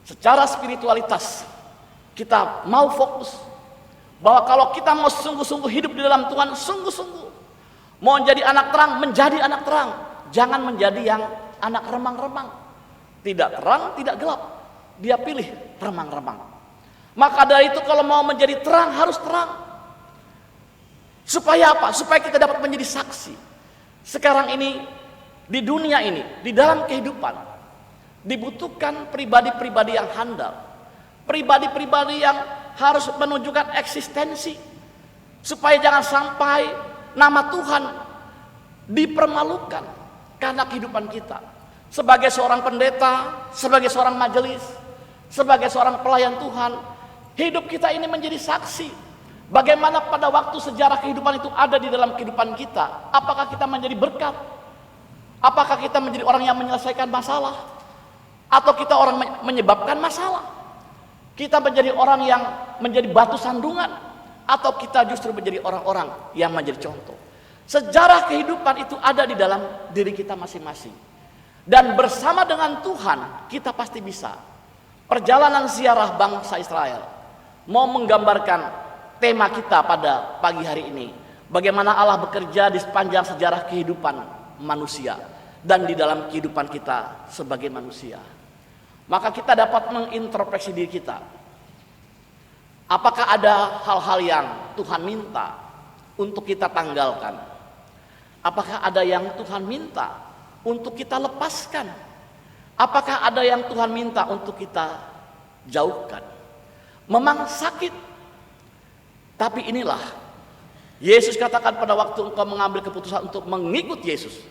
Secara spiritualitas kita mau fokus bahwa kalau kita mau sungguh-sungguh hidup di dalam Tuhan, sungguh-sungguh mau menjadi anak terang, menjadi anak terang. Jangan menjadi yang anak remang-remang. Tidak terang, tidak gelap. Dia pilih remang-remang. Maka dari itu kalau mau menjadi terang, harus terang. Supaya apa? Supaya kita dapat menjadi saksi. Sekarang ini, di dunia ini, di dalam kehidupan, dibutuhkan pribadi-pribadi yang handal. Pribadi-pribadi yang harus menunjukkan eksistensi. Supaya jangan sampai nama Tuhan dipermalukan karena kehidupan kita. Sebagai seorang pendeta, sebagai seorang majelis, sebagai seorang pelayan Tuhan, hidup kita ini menjadi saksi. Bagaimana pada waktu sejarah kehidupan itu ada di dalam kehidupan kita. Apakah kita menjadi berkat? Apakah kita menjadi orang yang menyelesaikan masalah? Atau kita orang menyebabkan masalah? Kita menjadi orang yang menjadi batu sandungan? Atau kita justru menjadi orang-orang yang menjadi contoh? Sejarah kehidupan itu ada di dalam diri kita masing-masing. Dan bersama dengan Tuhan kita pasti bisa. Perjalanan ziarah bangsa Israel mau menggambarkan tema kita pada pagi hari ini. Bagaimana Allah bekerja di sepanjang sejarah kehidupan manusia dan di dalam kehidupan kita sebagai manusia. Maka kita dapat mengintrospeksi diri kita. Apakah ada hal-hal yang Tuhan minta untuk kita tanggalkan? Apakah ada yang Tuhan minta untuk kita lepaskan? Apakah ada yang Tuhan minta untuk kita jauhkan? Memang sakit, tapi inilah Yesus katakan pada waktu engkau mengambil keputusan untuk mengikut Yesus,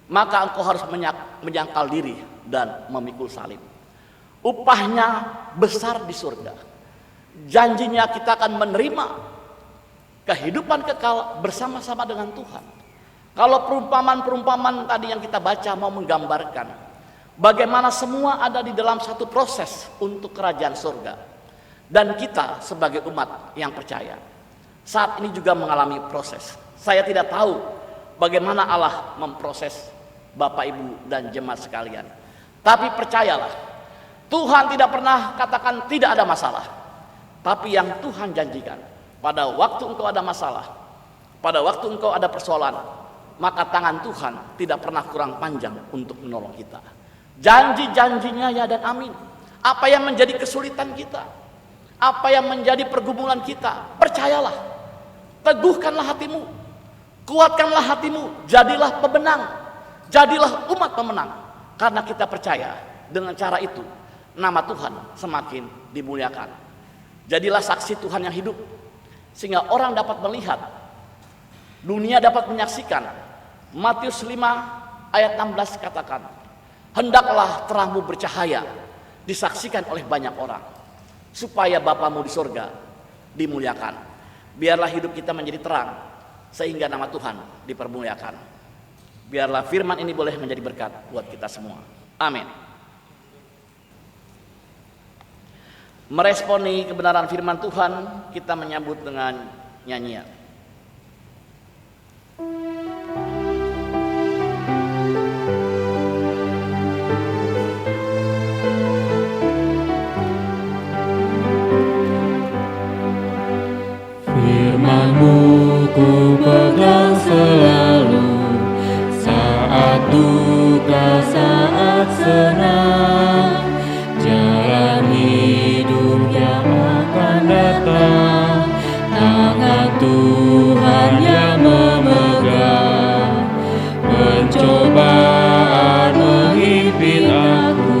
maka engkau harus menyangkal diri dan memikul salib. Upahnya besar di surga. Janjinya kita akan menerima kehidupan kekal bersama-sama dengan Tuhan. Kalau perumpamaan-perumpamaan tadi yang kita baca mau menggambarkan bagaimana semua ada di dalam satu proses untuk kerajaan surga. Dan kita sebagai umat yang percaya saat ini juga mengalami proses. Saya tidak tahu bagaimana Allah memproses Bapak, Ibu, dan jemaat sekalian. Tapi percayalah, Tuhan tidak pernah katakan tidak ada masalah. Tapi yang Tuhan janjikan, pada waktu engkau ada masalah, pada waktu engkau ada persoalan, maka tangan Tuhan tidak pernah kurang panjang untuk menolong kita. Janji-janjinya ya dan amin. Apa yang menjadi kesulitan kita, apa yang menjadi pergumulan kita, percayalah, teguhkanlah hatimu, kuatkanlah hatimu, jadilah pemenang, jadilah umat pemenang. Karena kita percaya dengan cara itu nama Tuhan semakin dimuliakan. Jadilah saksi Tuhan yang hidup, sehingga orang dapat melihat, dunia dapat menyaksikan. Matius 5 ayat 16 katakan, hendaklah terangmu bercahaya, disaksikan oleh banyak orang, supaya Bapamu di surga dimuliakan. Biarlah hidup kita menjadi terang, sehingga nama Tuhan dipermuliakan. Biarlah firman ini boleh menjadi berkat buat kita semua. Amin. Meresponi kebenaran firman Tuhan, kita menyambut dengan nyanyian. Firman-Mu ku pegang selalu, saat duka, saat senang. Jalan hidup yang akan datang, tangan Tuhan yang memegang. Pencobaan menghimpit aku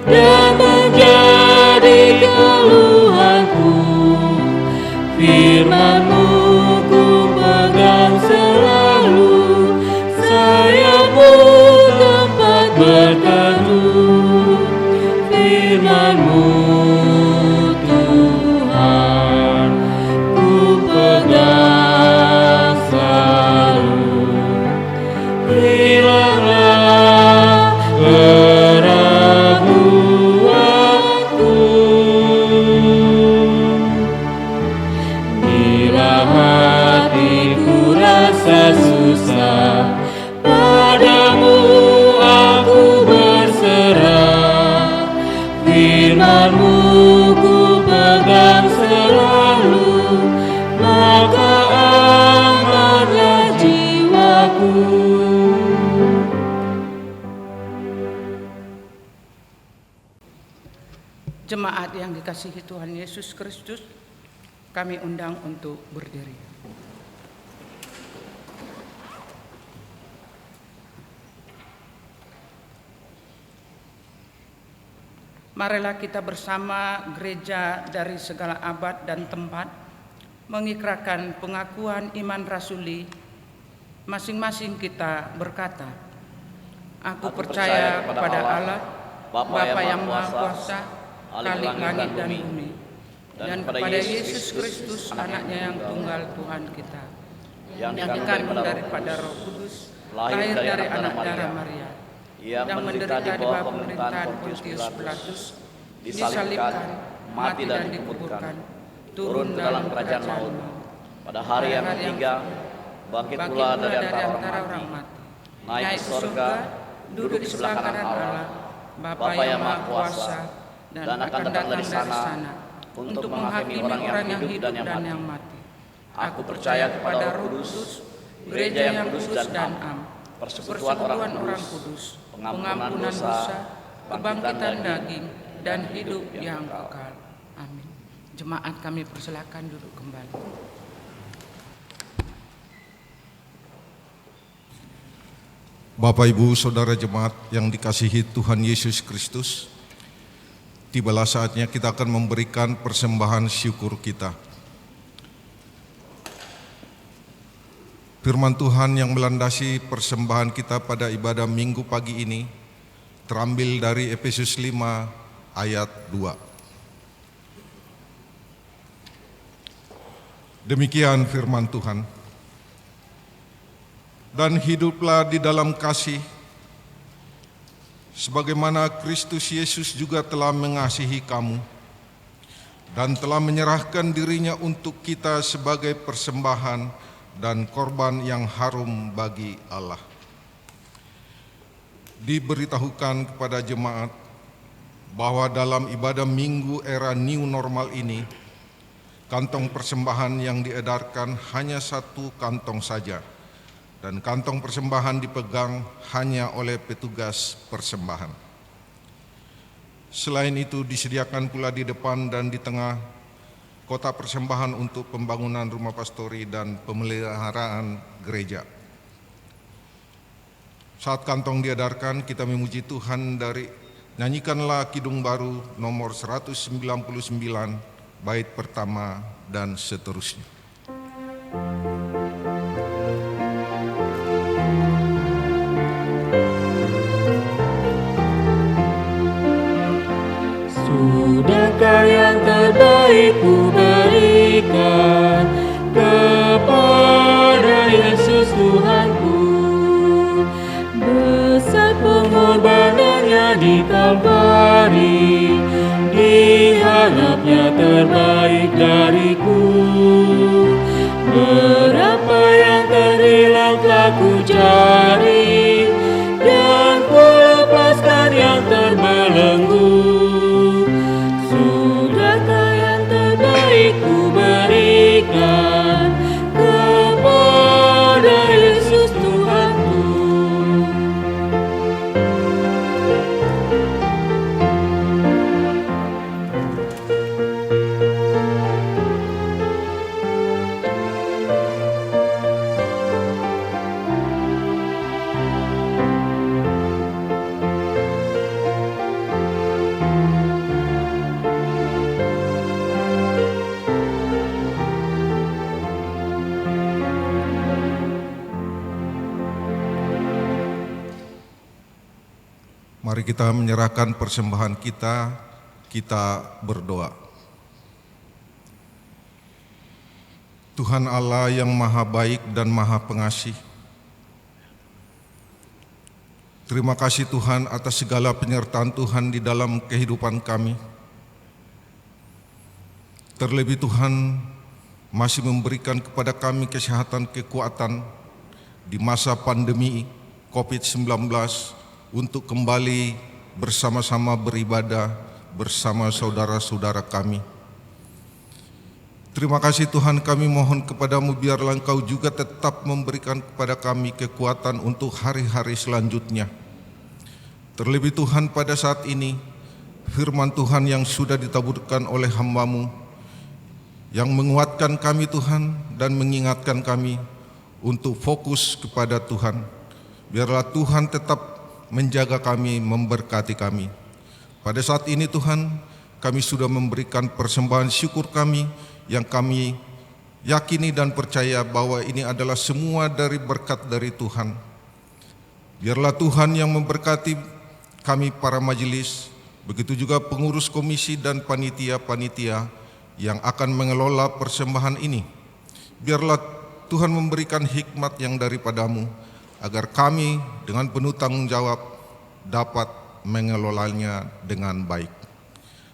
dan menjadi keluhanku. Firman-Mu ku pegang selalu, sayap-Mu tempat berteduh. Firman-Mu Tuhan ku pegang selalu. Hilanglah keraguanku, bila hatiku rasa susah, padamu aku berserah. Jemaat yang dikasihi Tuhan Yesus Kristus, kami undang untuk berdiri. Marilah kita bersama gereja dari segala abad dan tempat mengikrarkan pengakuan iman rasuli. Masing-masing kita berkata, Aku percaya kepada Allah, Bapa yang Maha Kuasa, Khalik langit dan bumi, dan kepada Yesus Kristus, anaknya yang tunggal Tuhan kita, yang dikandung daripada Roh Kudus, lahir dari anak darah Maria, yang menderita di bawah pemerintahan Pontius Pilatus, disalibkan, mati dan dikuburkan, turun dalam kerajaan maut. Pada hari yang ketiga, bangkit pula dari antara orang mati, naik ke surga, duduk di sebelah kanan Allah, Bapa yang Maha Kuasa, dan akan datang dari sana untuk menghakimi orang yang hidup dan yang mati. Aku percaya kepada Roh Kudus, gereja yang kudus dan am, persekutuan orang kudus, pengampunan dosa, kebangkitan daging, dan hidup yang kekal. Amin. Jemaat kami persilakan duduk kembali. Bapak, Ibu, Saudara jemaat yang dikasihi Tuhan Yesus Kristus, tibalah saatnya kita akan memberikan persembahan syukur kita. Firman Tuhan yang melandasi persembahan kita pada ibadah Minggu pagi ini terambil dari Efesus 5 ayat 2. Demikian firman Tuhan. Dan hiduplah di dalam kasih, sebagaimana Kristus Yesus juga telah mengasihi kamu dan telah menyerahkan dirinya untuk kita sebagai persembahan dan korban yang harum bagi Allah. Diberitahukan kepada jemaat bahwa dalam ibadah Minggu era new normal ini, kantong persembahan yang diedarkan hanya satu kantong saja, dan kantong persembahan dipegang hanya oleh petugas persembahan. Selain itu disediakan pula di depan dan di tengah kotak persembahan untuk pembangunan rumah pastori dan pemeliharaan gereja. Saat kantong diedarkan, kita memuji Tuhan dari nyanyikanlah Kidung Baru nomor 199, bait pertama dan seterusnya. Sudahkah yang terbaik ku berikan kepada Yesus Tuhanku? Besar pengorbanannya di Kalvari, diharapnya terbaik dariku. Berapa yang terhilang telah ku cari, dan ku lepaskan yang terbelenggu. Sudahkah yang terbaik ku berikan kepada Yesus Tuhanku? Mari kita menyerahkan persembahan kita berdoa. Tuhan Allah yang maha baik dan maha pengasih, terima kasih Tuhan atas segala penyertaan Tuhan di dalam kehidupan kami. Terlebih Tuhan masih memberikan kepada kami kesehatan, kekuatan di masa pandemi COVID-19 untuk kembali bersama-sama beribadah bersama saudara-saudara kami. Terima kasih Tuhan, kami mohon kepadamu biarlah Engkau juga tetap memberikan kepada kami kekuatan untuk hari-hari selanjutnya. Terlebih Tuhan pada saat ini, firman Tuhan yang sudah ditaburkan oleh hamba-Mu, yang menguatkan kami Tuhan dan mengingatkan kami untuk fokus kepada Tuhan. Biarlah Tuhan tetap menjaga kami, memberkati kami. Pada saat ini Tuhan, kami sudah memberikan persembahan syukur kami yang kami yakini dan percaya bahwa ini adalah semua dari berkat dari Tuhan. Biarlah Tuhan yang memberkati kami para majelis, begitu juga pengurus komisi dan panitia-panitia yang akan mengelola persembahan ini. Biarlah Tuhan memberikan hikmat yang daripada-Mu, agar kami dengan penuh tanggung jawab dapat mengelolanya dengan baik.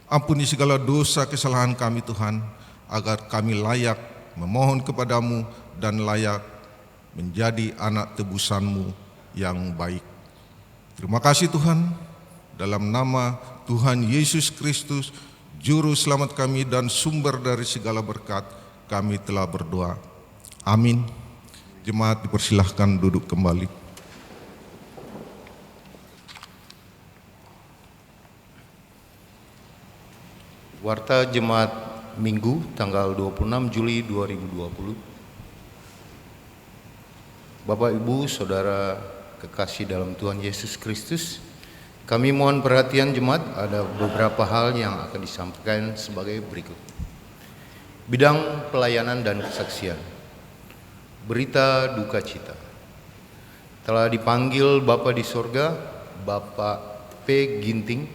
Ampuni segala dosa kesalahan kami Tuhan, agar kami layak memohon kepada-Mu dan layak menjadi anak tebusan-Mu yang baik. Terima kasih Tuhan, dalam nama Tuhan Yesus Kristus, Juru Selamat kami dan sumber dari segala berkat, kami telah berdoa. Amin. Jemaat dipersilahkan duduk kembali. Warta Jemaat Minggu tanggal 26 Juli 2020. Bapak, Ibu, Saudara kekasih dalam Tuhan Yesus Kristus, kami mohon perhatian jemaat, ada beberapa hal yang akan disampaikan sebagai berikut. Bidang pelayanan dan kesaksian. Berita duka cita. Telah dipanggil Bapa di sorga, Bapak P. Ginting,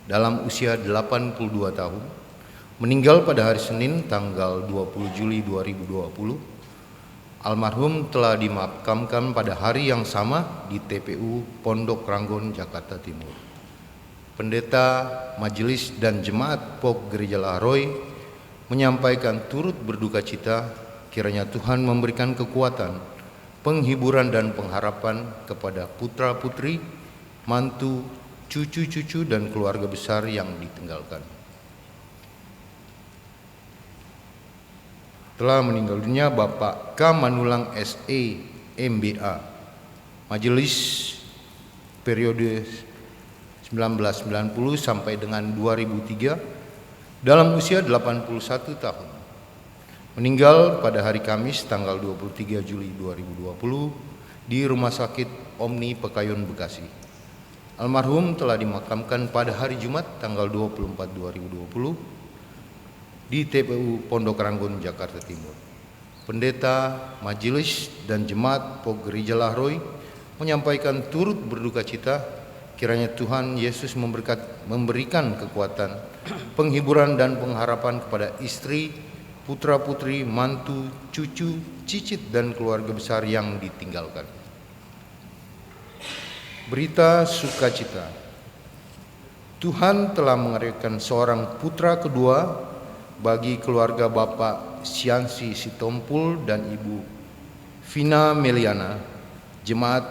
dalam usia 82 tahun, meninggal pada hari Senin tanggal 20 Juli 2020. Almarhum telah dimakamkan pada hari yang sama di TPU Pondok Ranggon, Jakarta Timur. Pendeta, majelis dan jemaat POG Gereja Lahroy menyampaikan turut berduka cita, kiranya Tuhan memberikan kekuatan, penghiburan dan pengharapan kepada putra-putri, mantu, cucu-cucu dan keluarga besar yang ditinggalkan. Telah meninggal dunia Bapak K. Manulang SE MBA, majelis periode 1990 sampai dengan 2003, dalam usia 81 tahun. Meninggal pada hari Kamis tanggal 23 Juli 2020 di Rumah Sakit Omni Pekayun, Bekasi. Almarhum telah dimakamkan pada hari Jumat tanggal 24 2020 di TPU Pondok Ranggon, Jakarta Timur. Pendeta, majelis dan jemaat POG Gereja Lahroy menyampaikan turut berduka cita, kiranya Tuhan Yesus memberikan kekuatan, penghiburan dan pengharapan kepada istri, putra-putri, mantu, cucu, cicit dan keluarga besar yang ditinggalkan. Berita sukacita. Tuhan telah mengaruniakan seorang putra kedua bagi keluarga Bapak Siansi Sitompul dan Ibu Vina Meliana, jemaat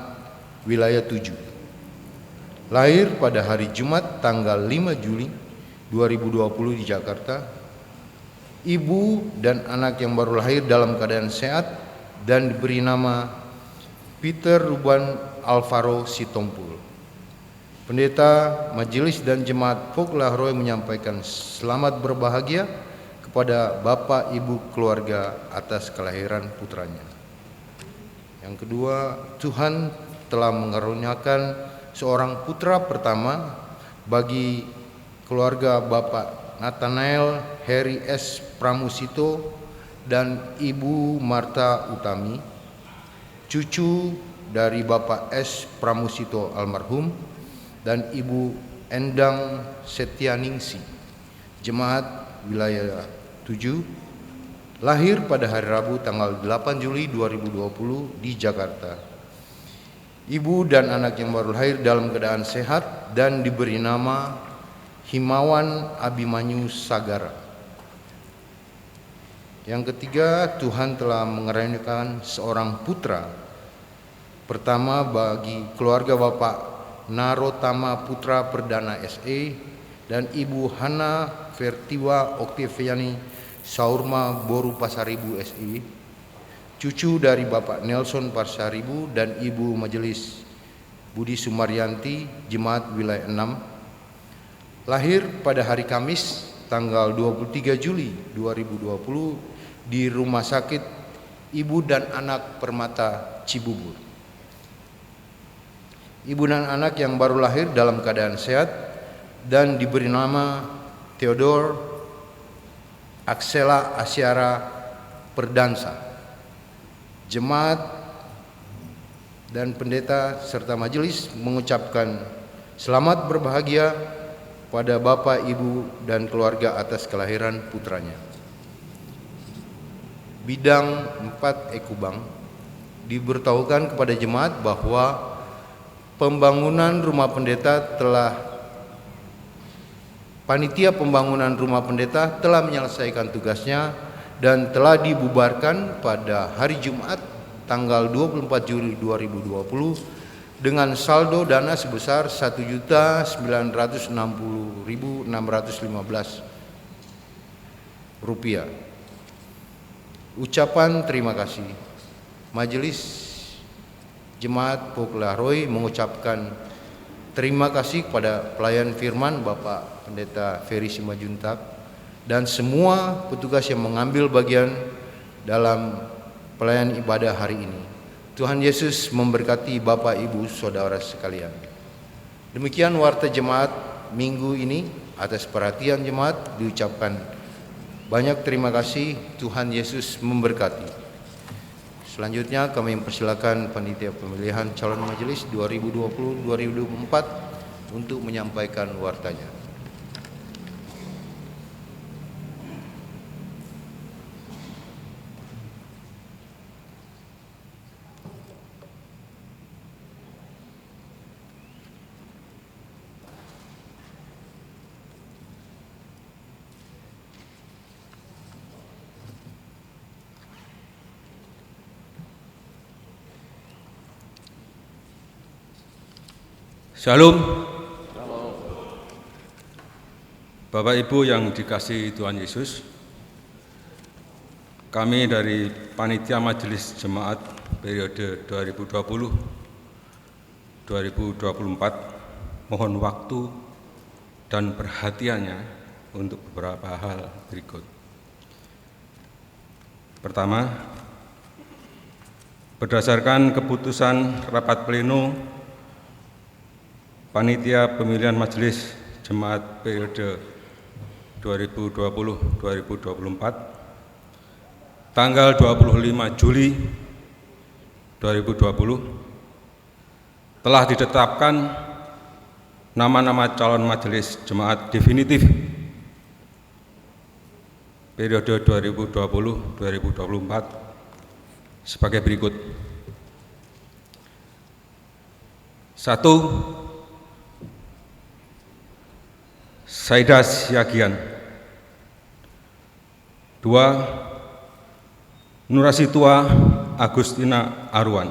wilayah 7. Lahir pada hari Jumat tanggal 5 Juli 2020 di Jakarta. Ibu dan anak yang baru lahir dalam keadaan sehat dan diberi nama Peter Ruban Alvaro Sitompul. Pendeta, majelis dan jemaat POG Lahroy menyampaikan selamat berbahagia kepada Bapak Ibu keluarga atas kelahiran putranya. Yang kedua, Tuhan telah mengaruniakan seorang putra pertama bagi keluarga Bapak Nathanael Heri S. Pramusito dan Ibu Marta Utami, cucu dari Bapak S. Pramusito almarhum dan Ibu Endang Setianingsi, jemaat wilayah 7, lahir pada hari Rabu tanggal 8 Juli 2020 di Jakarta. Ibu dan anak yang baru lahir dalam keadaan sehat dan diberi nama Himawan Abimanyu Sagara. Yang ketiga, Tuhan telah mengaruniakan seorang putra pertama bagi keluarga Bapak Narotama Putra Perdana SE dan Ibu Hana Vertiwa Oktaviani Saurma Boru Pasaribu SI, cucu dari Bapak Nelson Pasaribu dan Ibu Majelis Budi Sumaryanti, jemaat wilayah 6. Lahir pada hari Kamis tanggal 23 Juli 2020 di Rumah Sakit Ibu dan Anak Permata Cibubur. Ibu dan anak yang baru lahir dalam keadaan sehat dan diberi nama Theodore Axela Asyara Perdansa. Jemaat dan pendeta serta majelis mengucapkan selamat berbahagia pada Bapak, Ibu, dan keluarga atas kelahiran putranya. Bidang 4 Ekubang diberitahukan kepada jemaat bahwa pembangunan rumah pendeta panitia pembangunan rumah pendeta telah menyelesaikan tugasnya dan telah dibubarkan pada hari Jumat tanggal 24 Juli 2020 dengan saldo dana sebesar Rp1.960.615. Ucapan terima kasih. Majelis Jemaat POG Lahroy mengucapkan terima kasih kepada pelayan firman Bapak Pendeta Ferry Simajuntak dan semua petugas yang mengambil bagian dalam pelayan ibadah hari ini. Tuhan Yesus memberkati Bapak, Ibu, Saudara sekalian. Demikian warta jemaat minggu ini. Atas perhatian jemaat diucapkan banyak terima kasih. Tuhan Yesus memberkati. Selanjutnya kami mempersilakan panitia pemilihan calon majelis 2020-2024 untuk menyampaikan wartanya. Shalom. Bapak Ibu yang dikasihi Tuhan Yesus, kami dari Panitia Majelis Jemaat periode 2020-2024 mohon waktu dan perhatiannya untuk beberapa hal berikut. Pertama, berdasarkan keputusan rapat pleno Panitia Pemilihan Majelis Jemaat periode 2020-2024 tanggal 25 Juli 2020 telah ditetapkan nama-nama calon majelis jemaat definitif periode 2020-2024 sebagai berikut. 1. Saida Siagian. 2. Nurasitua Agustina Arwan.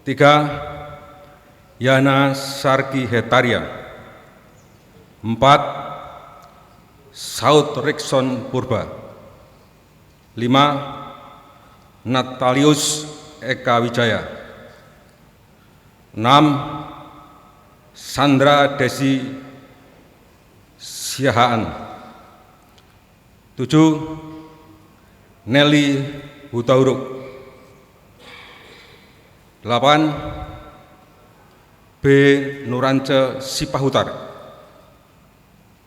3. Yana Sarki Hetaria. 4. Saud Rikson Purba. 5. Natalius Eka Wijaya. 6. Sandra Desi Siahaan. 7. Nelly Hutauruk. 8. B. Nurance Sipahutar.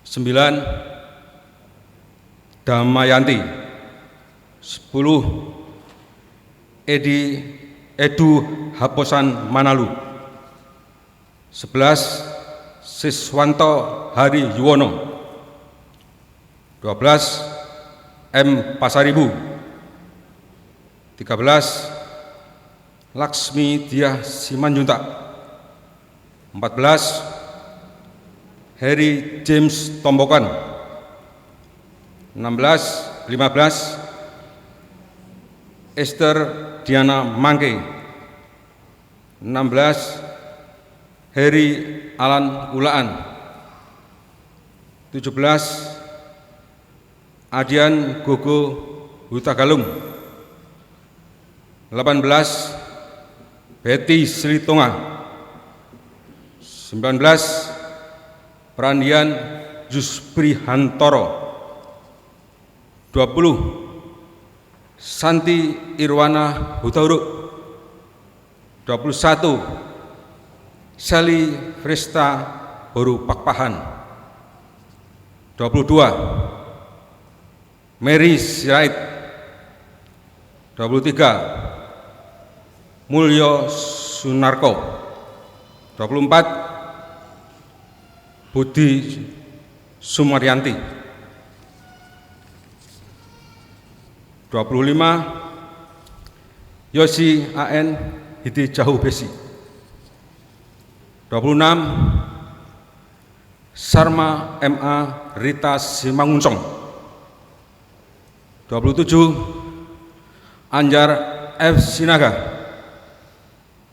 9. Damayanti. 10. Edu Haposan Manalu. 11. Siswanto Hari Yuwono. 12. M. Pasaribu. 13. Laksmi Diah Simanjuntak. 14. Harry James Tombokan. 15. Esther Diana Mangke. 16. Heri Alan Ulaan. 17. Adian Gogo Hutagalung. 18. Betty Sritonga. 19. Prandian Jusprihantoro. 20. Santi Irwana Hutauruk. 21. Sally Frista Boru Pakpahan. 22. Mary Sirait. 23. Mulyo Sunarko. 24. Budi Sumaryanti. 25. Yosi AN Hiti Jahu Besi. 26. Sarma MA Rita Simangunsong. 27. Anjar F. Sinaga.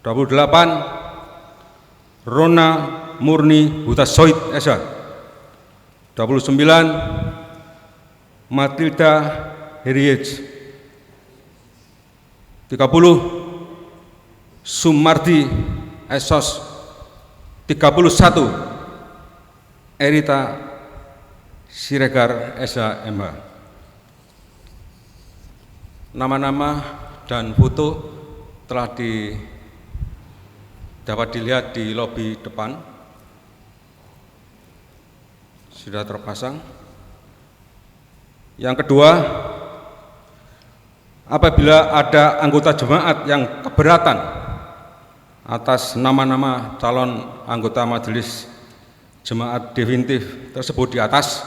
28. Rona Murni Hutasoid Esa. 29. Matilda Heriej. 30. Sumardi Esos. 31. Erita Siregar Esa MH. Nama-nama dan foto telah dapat dilihat di lobi depan, sudah terpasang. Yang kedua, apabila ada anggota jemaat yang keberatan atas nama-nama calon anggota majelis jemaat definitif tersebut di atas,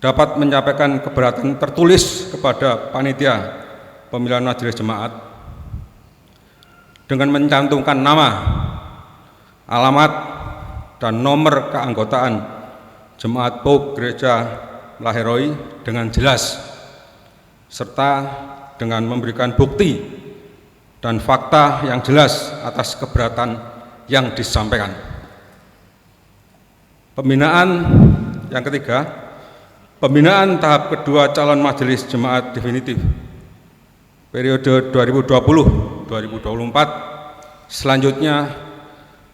dapat menyampaikan keberatan tertulis kepada panitia pemilihan majelis jemaat dengan mencantumkan nama, alamat, dan nomor keanggotaan Jemaat POG Gereja Laheroi dengan jelas, serta dengan memberikan bukti dan fakta yang jelas atas keberatan yang disampaikan. Pembinaan yang ketiga, pembinaan tahap kedua calon majelis jemaat definitif periode 2020-2024 selanjutnya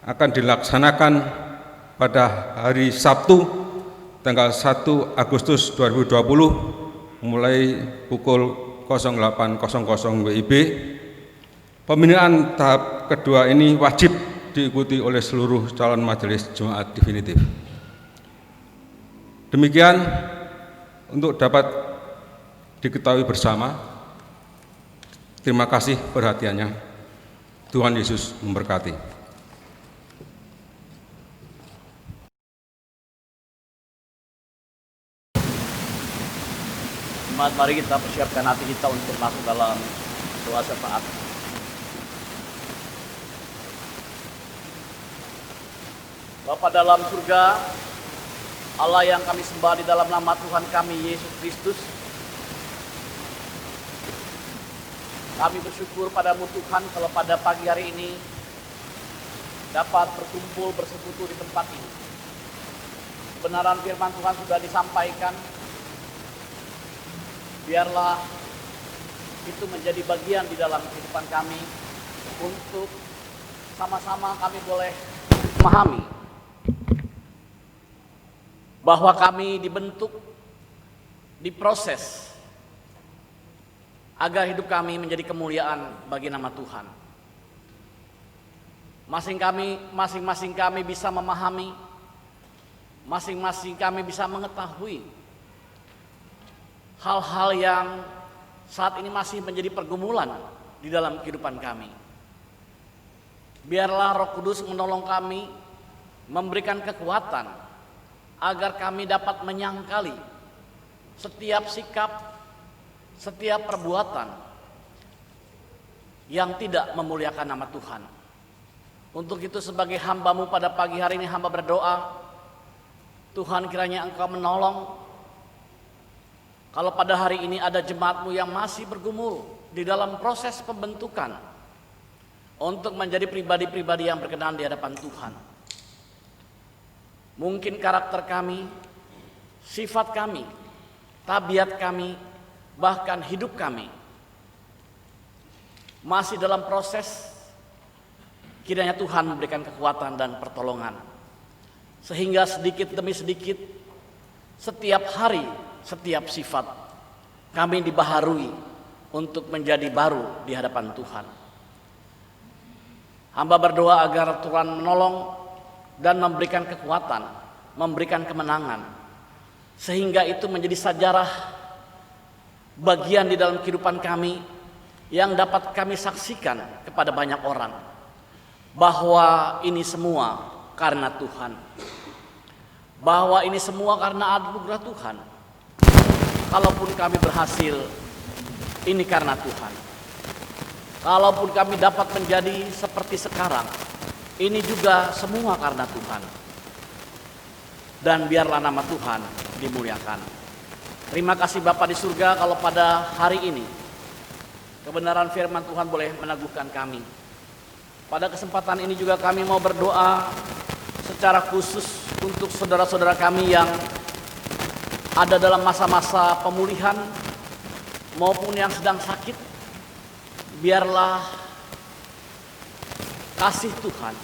akan dilaksanakan pada hari Sabtu tanggal 1 Agustus 2020 mulai pukul 08.00 WIB. Pembinaan tahap kedua ini wajib diikuti oleh seluruh calon majelis jemaat definitif. Demikian untuk dapat diketahui bersama. Terima kasih perhatiannya. Tuhan Yesus memberkati. Mari kita persiapkan hati kita untuk masuk dalam doa syafaat. Bapa dalam surga, Allah yang kami sembah di dalam nama Tuhan kami Yesus Kristus, kami bersyukur padamu Tuhan kalau pada pagi hari ini dapat berkumpul bersekutu di tempat ini. Kebenaran firman Tuhan sudah disampaikan. Biarlah itu menjadi bagian di dalam kehidupan kami untuk sama-sama kami boleh memahami bahwa kami dibentuk, diproses agar hidup kami menjadi kemuliaan bagi nama Tuhan. Masing-masing kami bisa memahami, masing-masing kami bisa mengetahui hal-hal yang saat ini masih menjadi pergumulan di dalam kehidupan kami. Biarlah Roh Kudus menolong kami, memberikan kekuatan agar kami dapat menyangkali setiap sikap, setiap perbuatan yang tidak memuliakan nama Tuhan. Untuk itu sebagai hamba-Mu pada pagi hari ini hamba berdoa, Tuhan kiranya Engkau menolong. Kalau pada hari ini ada jemaat-Mu yang masih bergumul di dalam proses pembentukan untuk menjadi pribadi-pribadi yang berkenan di hadapan Tuhan. Mungkin karakter kami, sifat kami, tabiat kami, bahkan hidup kami masih dalam proses. Kiranya Tuhan memberikan kekuatan dan pertolongan sehingga sedikit demi sedikit, setiap hari, setiap sifat kami dibaharui untuk menjadi baru di hadapan Tuhan. Hamba berdoa agar Tuhan menolong dan memberikan kekuatan, memberikan kemenangan, sehingga itu menjadi sejarah bagian di dalam kehidupan kami yang dapat kami saksikan kepada banyak orang bahwa ini semua karena Tuhan, bahwa ini semua karena anugerah Tuhan. Kalaupun kami berhasil, ini karena Tuhan. Kalaupun kami dapat menjadi seperti sekarang, ini juga semua karena Tuhan. Dan biarlah nama Tuhan dimuliakan. Terima kasih Bapa di surga kalau pada hari ini kebenaran firman Tuhan boleh meneguhkan kami. Pada kesempatan ini juga kami mau berdoa secara khusus untuk saudara-saudara kami yang ada dalam masa-masa pemulihan maupun yang sedang sakit. Biarlah kasih Tuhan,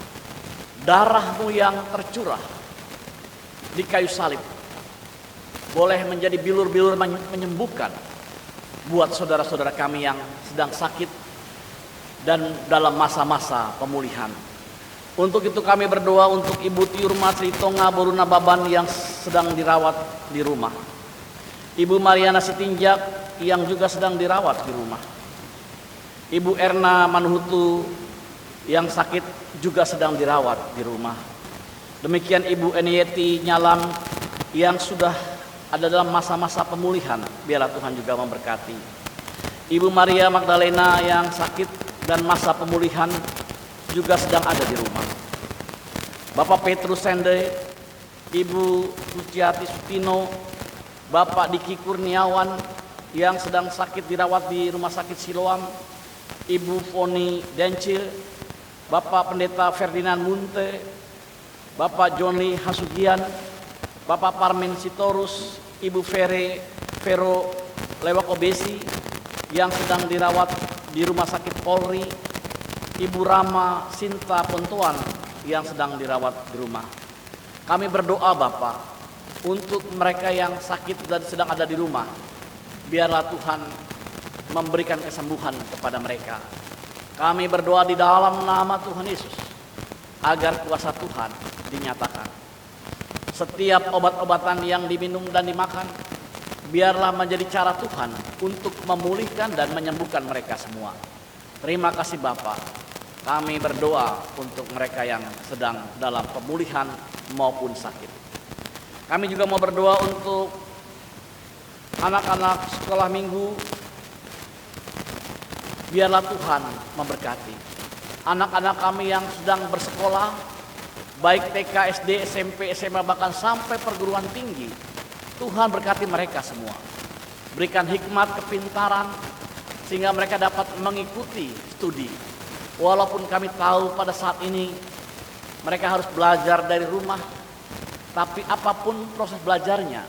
darah-Mu yang tercurah di kayu salib boleh menjadi bilur-bilur menyembuhkan buat saudara-saudara kami yang sedang sakit dan dalam masa-masa pemulihan. Untuk itu kami berdoa untuk Ibu Tiurma Sri Tonga Boruna Baban yang sedang dirawat di rumah, Ibu Mariana Sitinjak yang juga sedang dirawat di rumah, Ibu Erna Manuhutu yang sakit juga sedang dirawat di rumah. Demikian Ibu Enieti Nyalam yang sudah ada dalam masa-masa pemulihan, biarlah Tuhan juga memberkati. Ibu Maria Magdalena yang sakit dan masa pemulihan juga sedang ada di rumah. Bapak Petrus Sende, Ibu Luciati Sutino, Bapak Diki Kurniawan yang sedang sakit dirawat di Rumah Sakit Siloam, Ibu Foni Dencil, Bapak Pendeta Ferdinand Munte, Bapak Joni Hasugian, Bapak Parmen Sitorus, Ibu Vero Lewakobesi yang sedang dirawat di Rumah Sakit Polri, Ibu Rama Sinta Pontuan yang sedang dirawat di rumah. Kami berdoa Bapak untuk mereka yang sakit dan sedang ada di rumah. Biarlah Tuhan memberikan kesembuhan kepada mereka. Kami berdoa di dalam nama Tuhan Yesus agar kuasa Tuhan dinyatakan. Setiap obat-obatan yang diminum dan dimakan, biarlah menjadi cara Tuhan untuk memulihkan dan menyembuhkan mereka semua. Terima kasih Bapak. Kami berdoa untuk mereka yang sedang dalam pemulihan maupun sakit. Kami juga mau berdoa untuk anak-anak sekolah minggu. Biarlah Tuhan memberkati anak-anak kami yang sedang bersekolah, baik TK, SD, SMP, SMA, bahkan sampai perguruan tinggi. Tuhan berkati mereka semua. Berikan hikmat, kepintaran, sehingga mereka dapat mengikuti studi. Walaupun kami tahu pada saat ini mereka harus belajar dari rumah, tapi apapun proses belajarnya,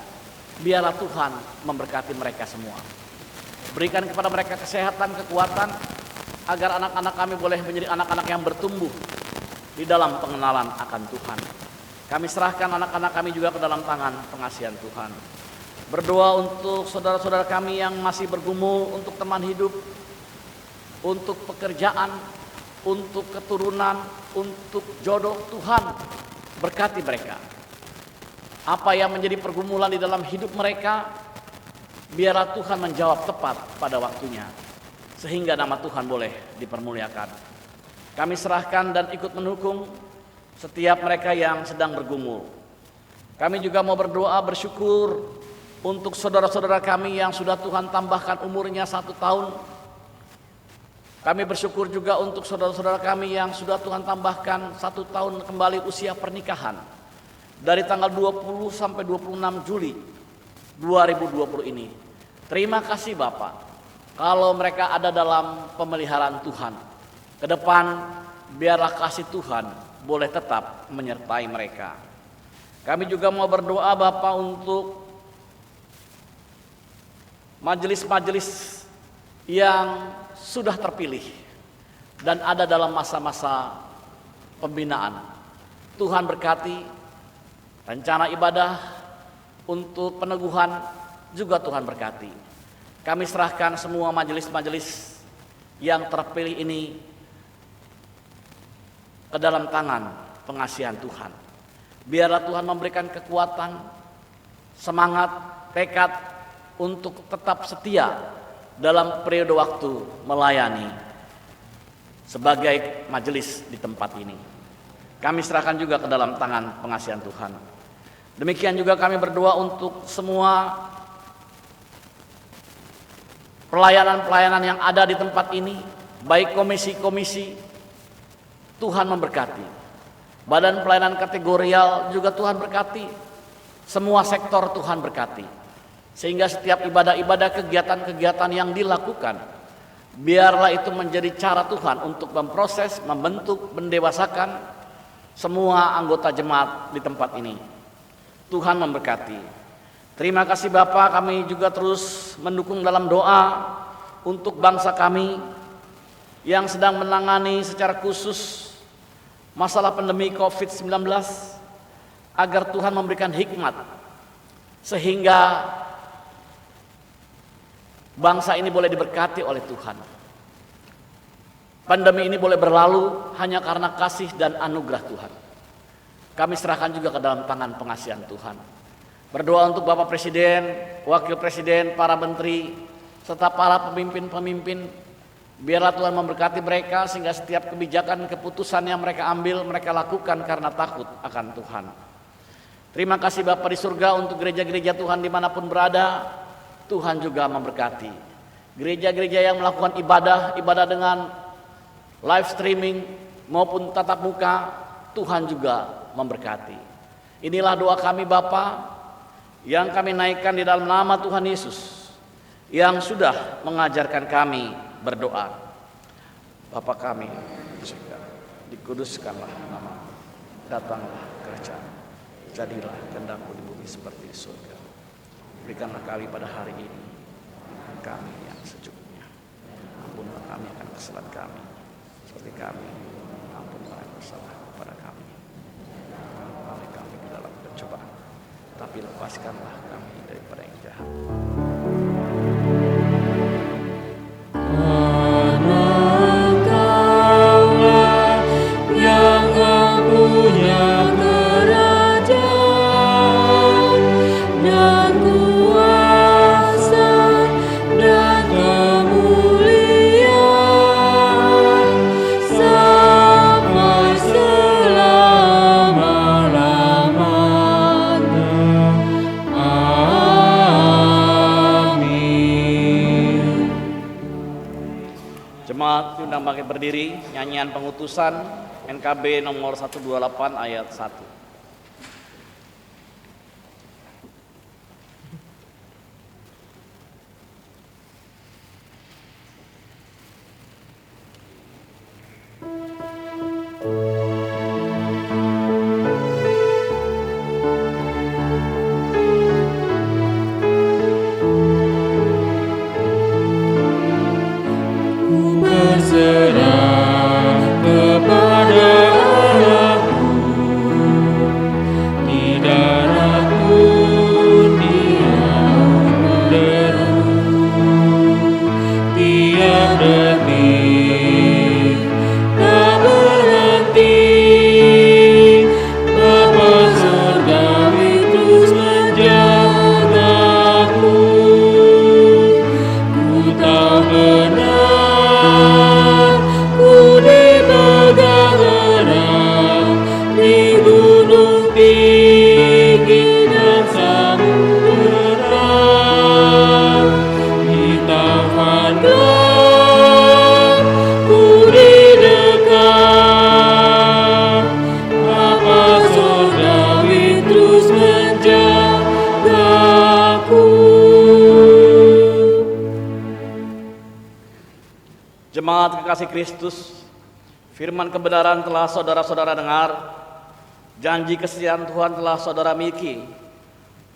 biarlah Tuhan memberkati mereka semua. Berikan kepada mereka kesehatan, kekuatan, agar anak-anak kami boleh menjadi anak-anak yang bertumbuh di dalam pengenalan akan Tuhan. Kami serahkan anak-anak kami juga ke dalam tangan pengasihan Tuhan. Berdoa untuk saudara-saudara kami yang masih bergumul untuk teman hidup, untuk pekerjaan, untuk keturunan, untuk jodoh. Tuhan berkati mereka. Apa yang menjadi pergumulan di dalam hidup mereka, biarlah Tuhan menjawab tepat pada waktunya, sehingga nama Tuhan boleh dipermuliakan. Kami serahkan dan ikut mendukung setiap mereka yang sedang bergumul. Kami juga mau berdoa bersyukur untuk saudara-saudara kami yang sudah Tuhan tambahkan umurnya 1 tahun. Kami bersyukur juga untuk saudara-saudara kami yang sudah Tuhan tambahkan 1 tahun kembali usia pernikahan. Dari tanggal 20 sampai 26 Juli 2020 ini. Terima kasih Bapak. Kalau mereka ada dalam pemeliharaan Tuhan, ke depan biarlah kasih Tuhan boleh tetap menyertai mereka. Kami juga mau berdoa Bapak untuk majelis-majelis yang sudah terpilih dan ada dalam masa-masa pembinaan. Tuhan berkati, Rencana ibadah untuk peneguhan juga Tuhan berkati. Kami serahkan semua majelis-majelis yang terpilih ini ke dalam tangan pengasihan Tuhan. Biarlah Tuhan memberikan kekuatan, semangat, tekad untuk tetap setia dalam periode waktu melayani sebagai majelis di tempat ini. Kami serahkan juga ke dalam tangan pengasihan Tuhan. Demikian juga kami berdoa untuk semua pelayanan-pelayanan yang ada di tempat ini, baik komisi-komisi, Tuhan memberkati. Badan pelayanan kategorial juga Tuhan berkati. Semua sektor Tuhan berkati. Sehingga setiap ibadah-ibadah, kegiatan-kegiatan yang dilakukan, biarlah itu menjadi cara Tuhan untuk memproses, membentuk, mendewasakan semua anggota jemaat di tempat ini. Tuhan memberkati. Terima kasih Bapak, kami juga terus mendukung dalam doa untuk bangsa kami yang sedang menangani secara khusus masalah pandemi COVID-19, agar Tuhan memberikan hikmat sehingga bangsa ini boleh diberkati oleh Tuhan. Pandemi ini boleh berlalu hanya karena kasih dan anugerah Tuhan. Kami serahkan juga ke dalam tangan pengasihan Tuhan. Berdoa untuk Bapak Presiden, Wakil Presiden, para menteri, serta para pemimpin-pemimpin. Biarlah Tuhan memberkati mereka sehingga setiap kebijakan, keputusan yang mereka ambil, mereka lakukan karena takut akan Tuhan. Terima kasih Bapak di surga untuk gereja-gereja Tuhan dimanapun berada. Tuhan juga memberkati. Gereja-gereja yang melakukan ibadah dengan live streaming maupun tatap muka, Tuhan juga memberkati. Inilah doa kami Bapa yang kami naikkan di dalam nama Tuhan Yesus yang sudah mengajarkan kami berdoa. Bapa kami, dikuduskanlah nama, datanglah kerajaan, jadilah kehendak-Mu di bumi seperti di surga. Berikanlah kami pada hari ini kami yang secukupnya. Ampunlah kami akan kesalahan kami, seperti kami ampun orang yang bersalah kepada kami. Jangan kami di dalam pencobaan, tapi lepaskanlah kami daripada yang jahat. Diundang bangkit berdiri, nyanyian pengutusan NKB nomor 128 ayat 1. Jemaat kekasih Kristus, firman kebenaran telah saudara-saudara dengar, janji kesetiaan Tuhan telah saudara miliki.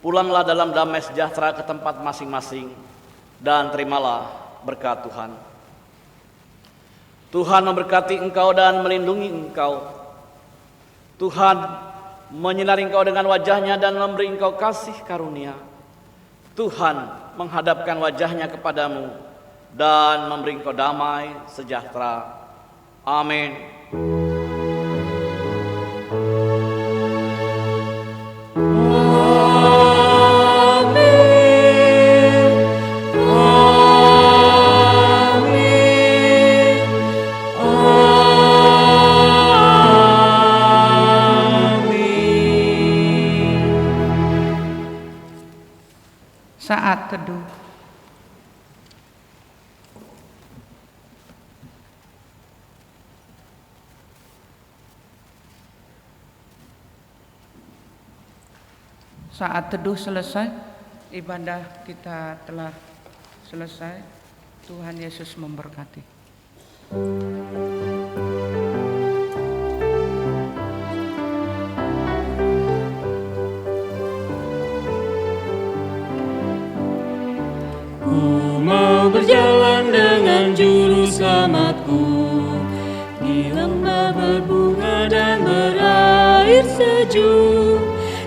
Pulanglah dalam damai sejahtera ke tempat masing-masing dan terimalah berkat Tuhan. Tuhan memberkati engkau dan melindungi engkau. Tuhan menyinari engkau dengan wajahnya dan memberi engkau kasih karunia. Tuhan menghadapkan wajahnya kepadamu dan memberi engkau damai sejahtera. Amin. Saat teduh. Saat teduh selesai, ibadah kita telah selesai. Tuhan Yesus memberkati. Ku mau berjalan dengan juru selamatku di lembah berbunga dan berair sejuk.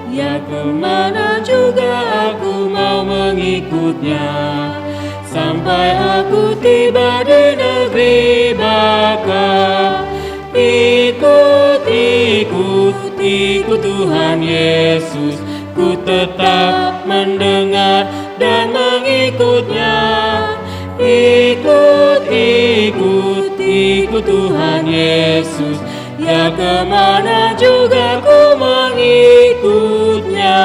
Ya kemana juga aku mau mengikutnya, sampai aku tiba di negeri baka. Ikut, ikut, ikut Tuhan Yesus, ku tetap mendengar dan mengikutnya. Ikut, ikut, ikut Tuhan Yesus, ya kemana juga ku mengikutnya.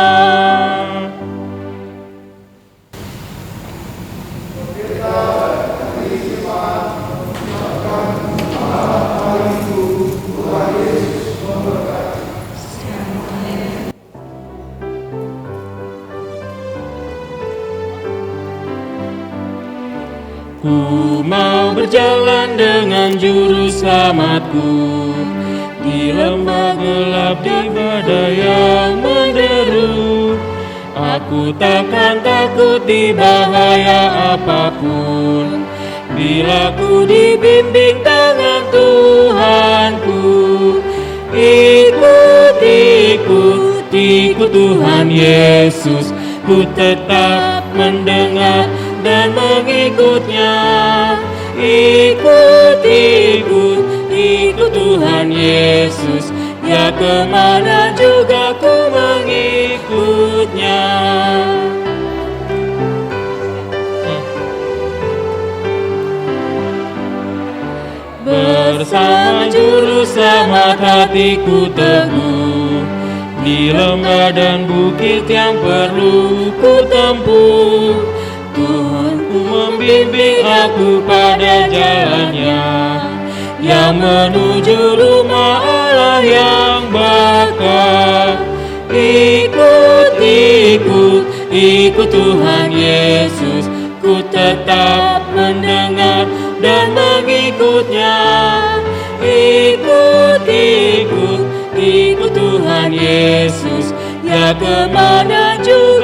Ku mau berjalan dengan juru selamatku di lembah gelap, di badai yang menderu. Aku takkan takut di bahaya apapun, bila ku dibimbing tangan Tuhanku. Ikut, ikut, ikut Tuhan Yesus, ku tetap mendengar dan mengikutnya. Ikut, ikut, ikut Tuhan Yesus, ya kemana juga ku mengikutnya. Bersama juru selamat hatiku teguh, di lembah dan bukit yang perlu ku tempuh. Tuhanku membimbing aku pada jalannya, yang menuju rumah Allah yang baka. Ikut, ikut, ikut Tuhan Yesus, ku tetap mendengar dan mengikutnya. Ikut, ikut, ikut Tuhan Yesus, ya kemana juga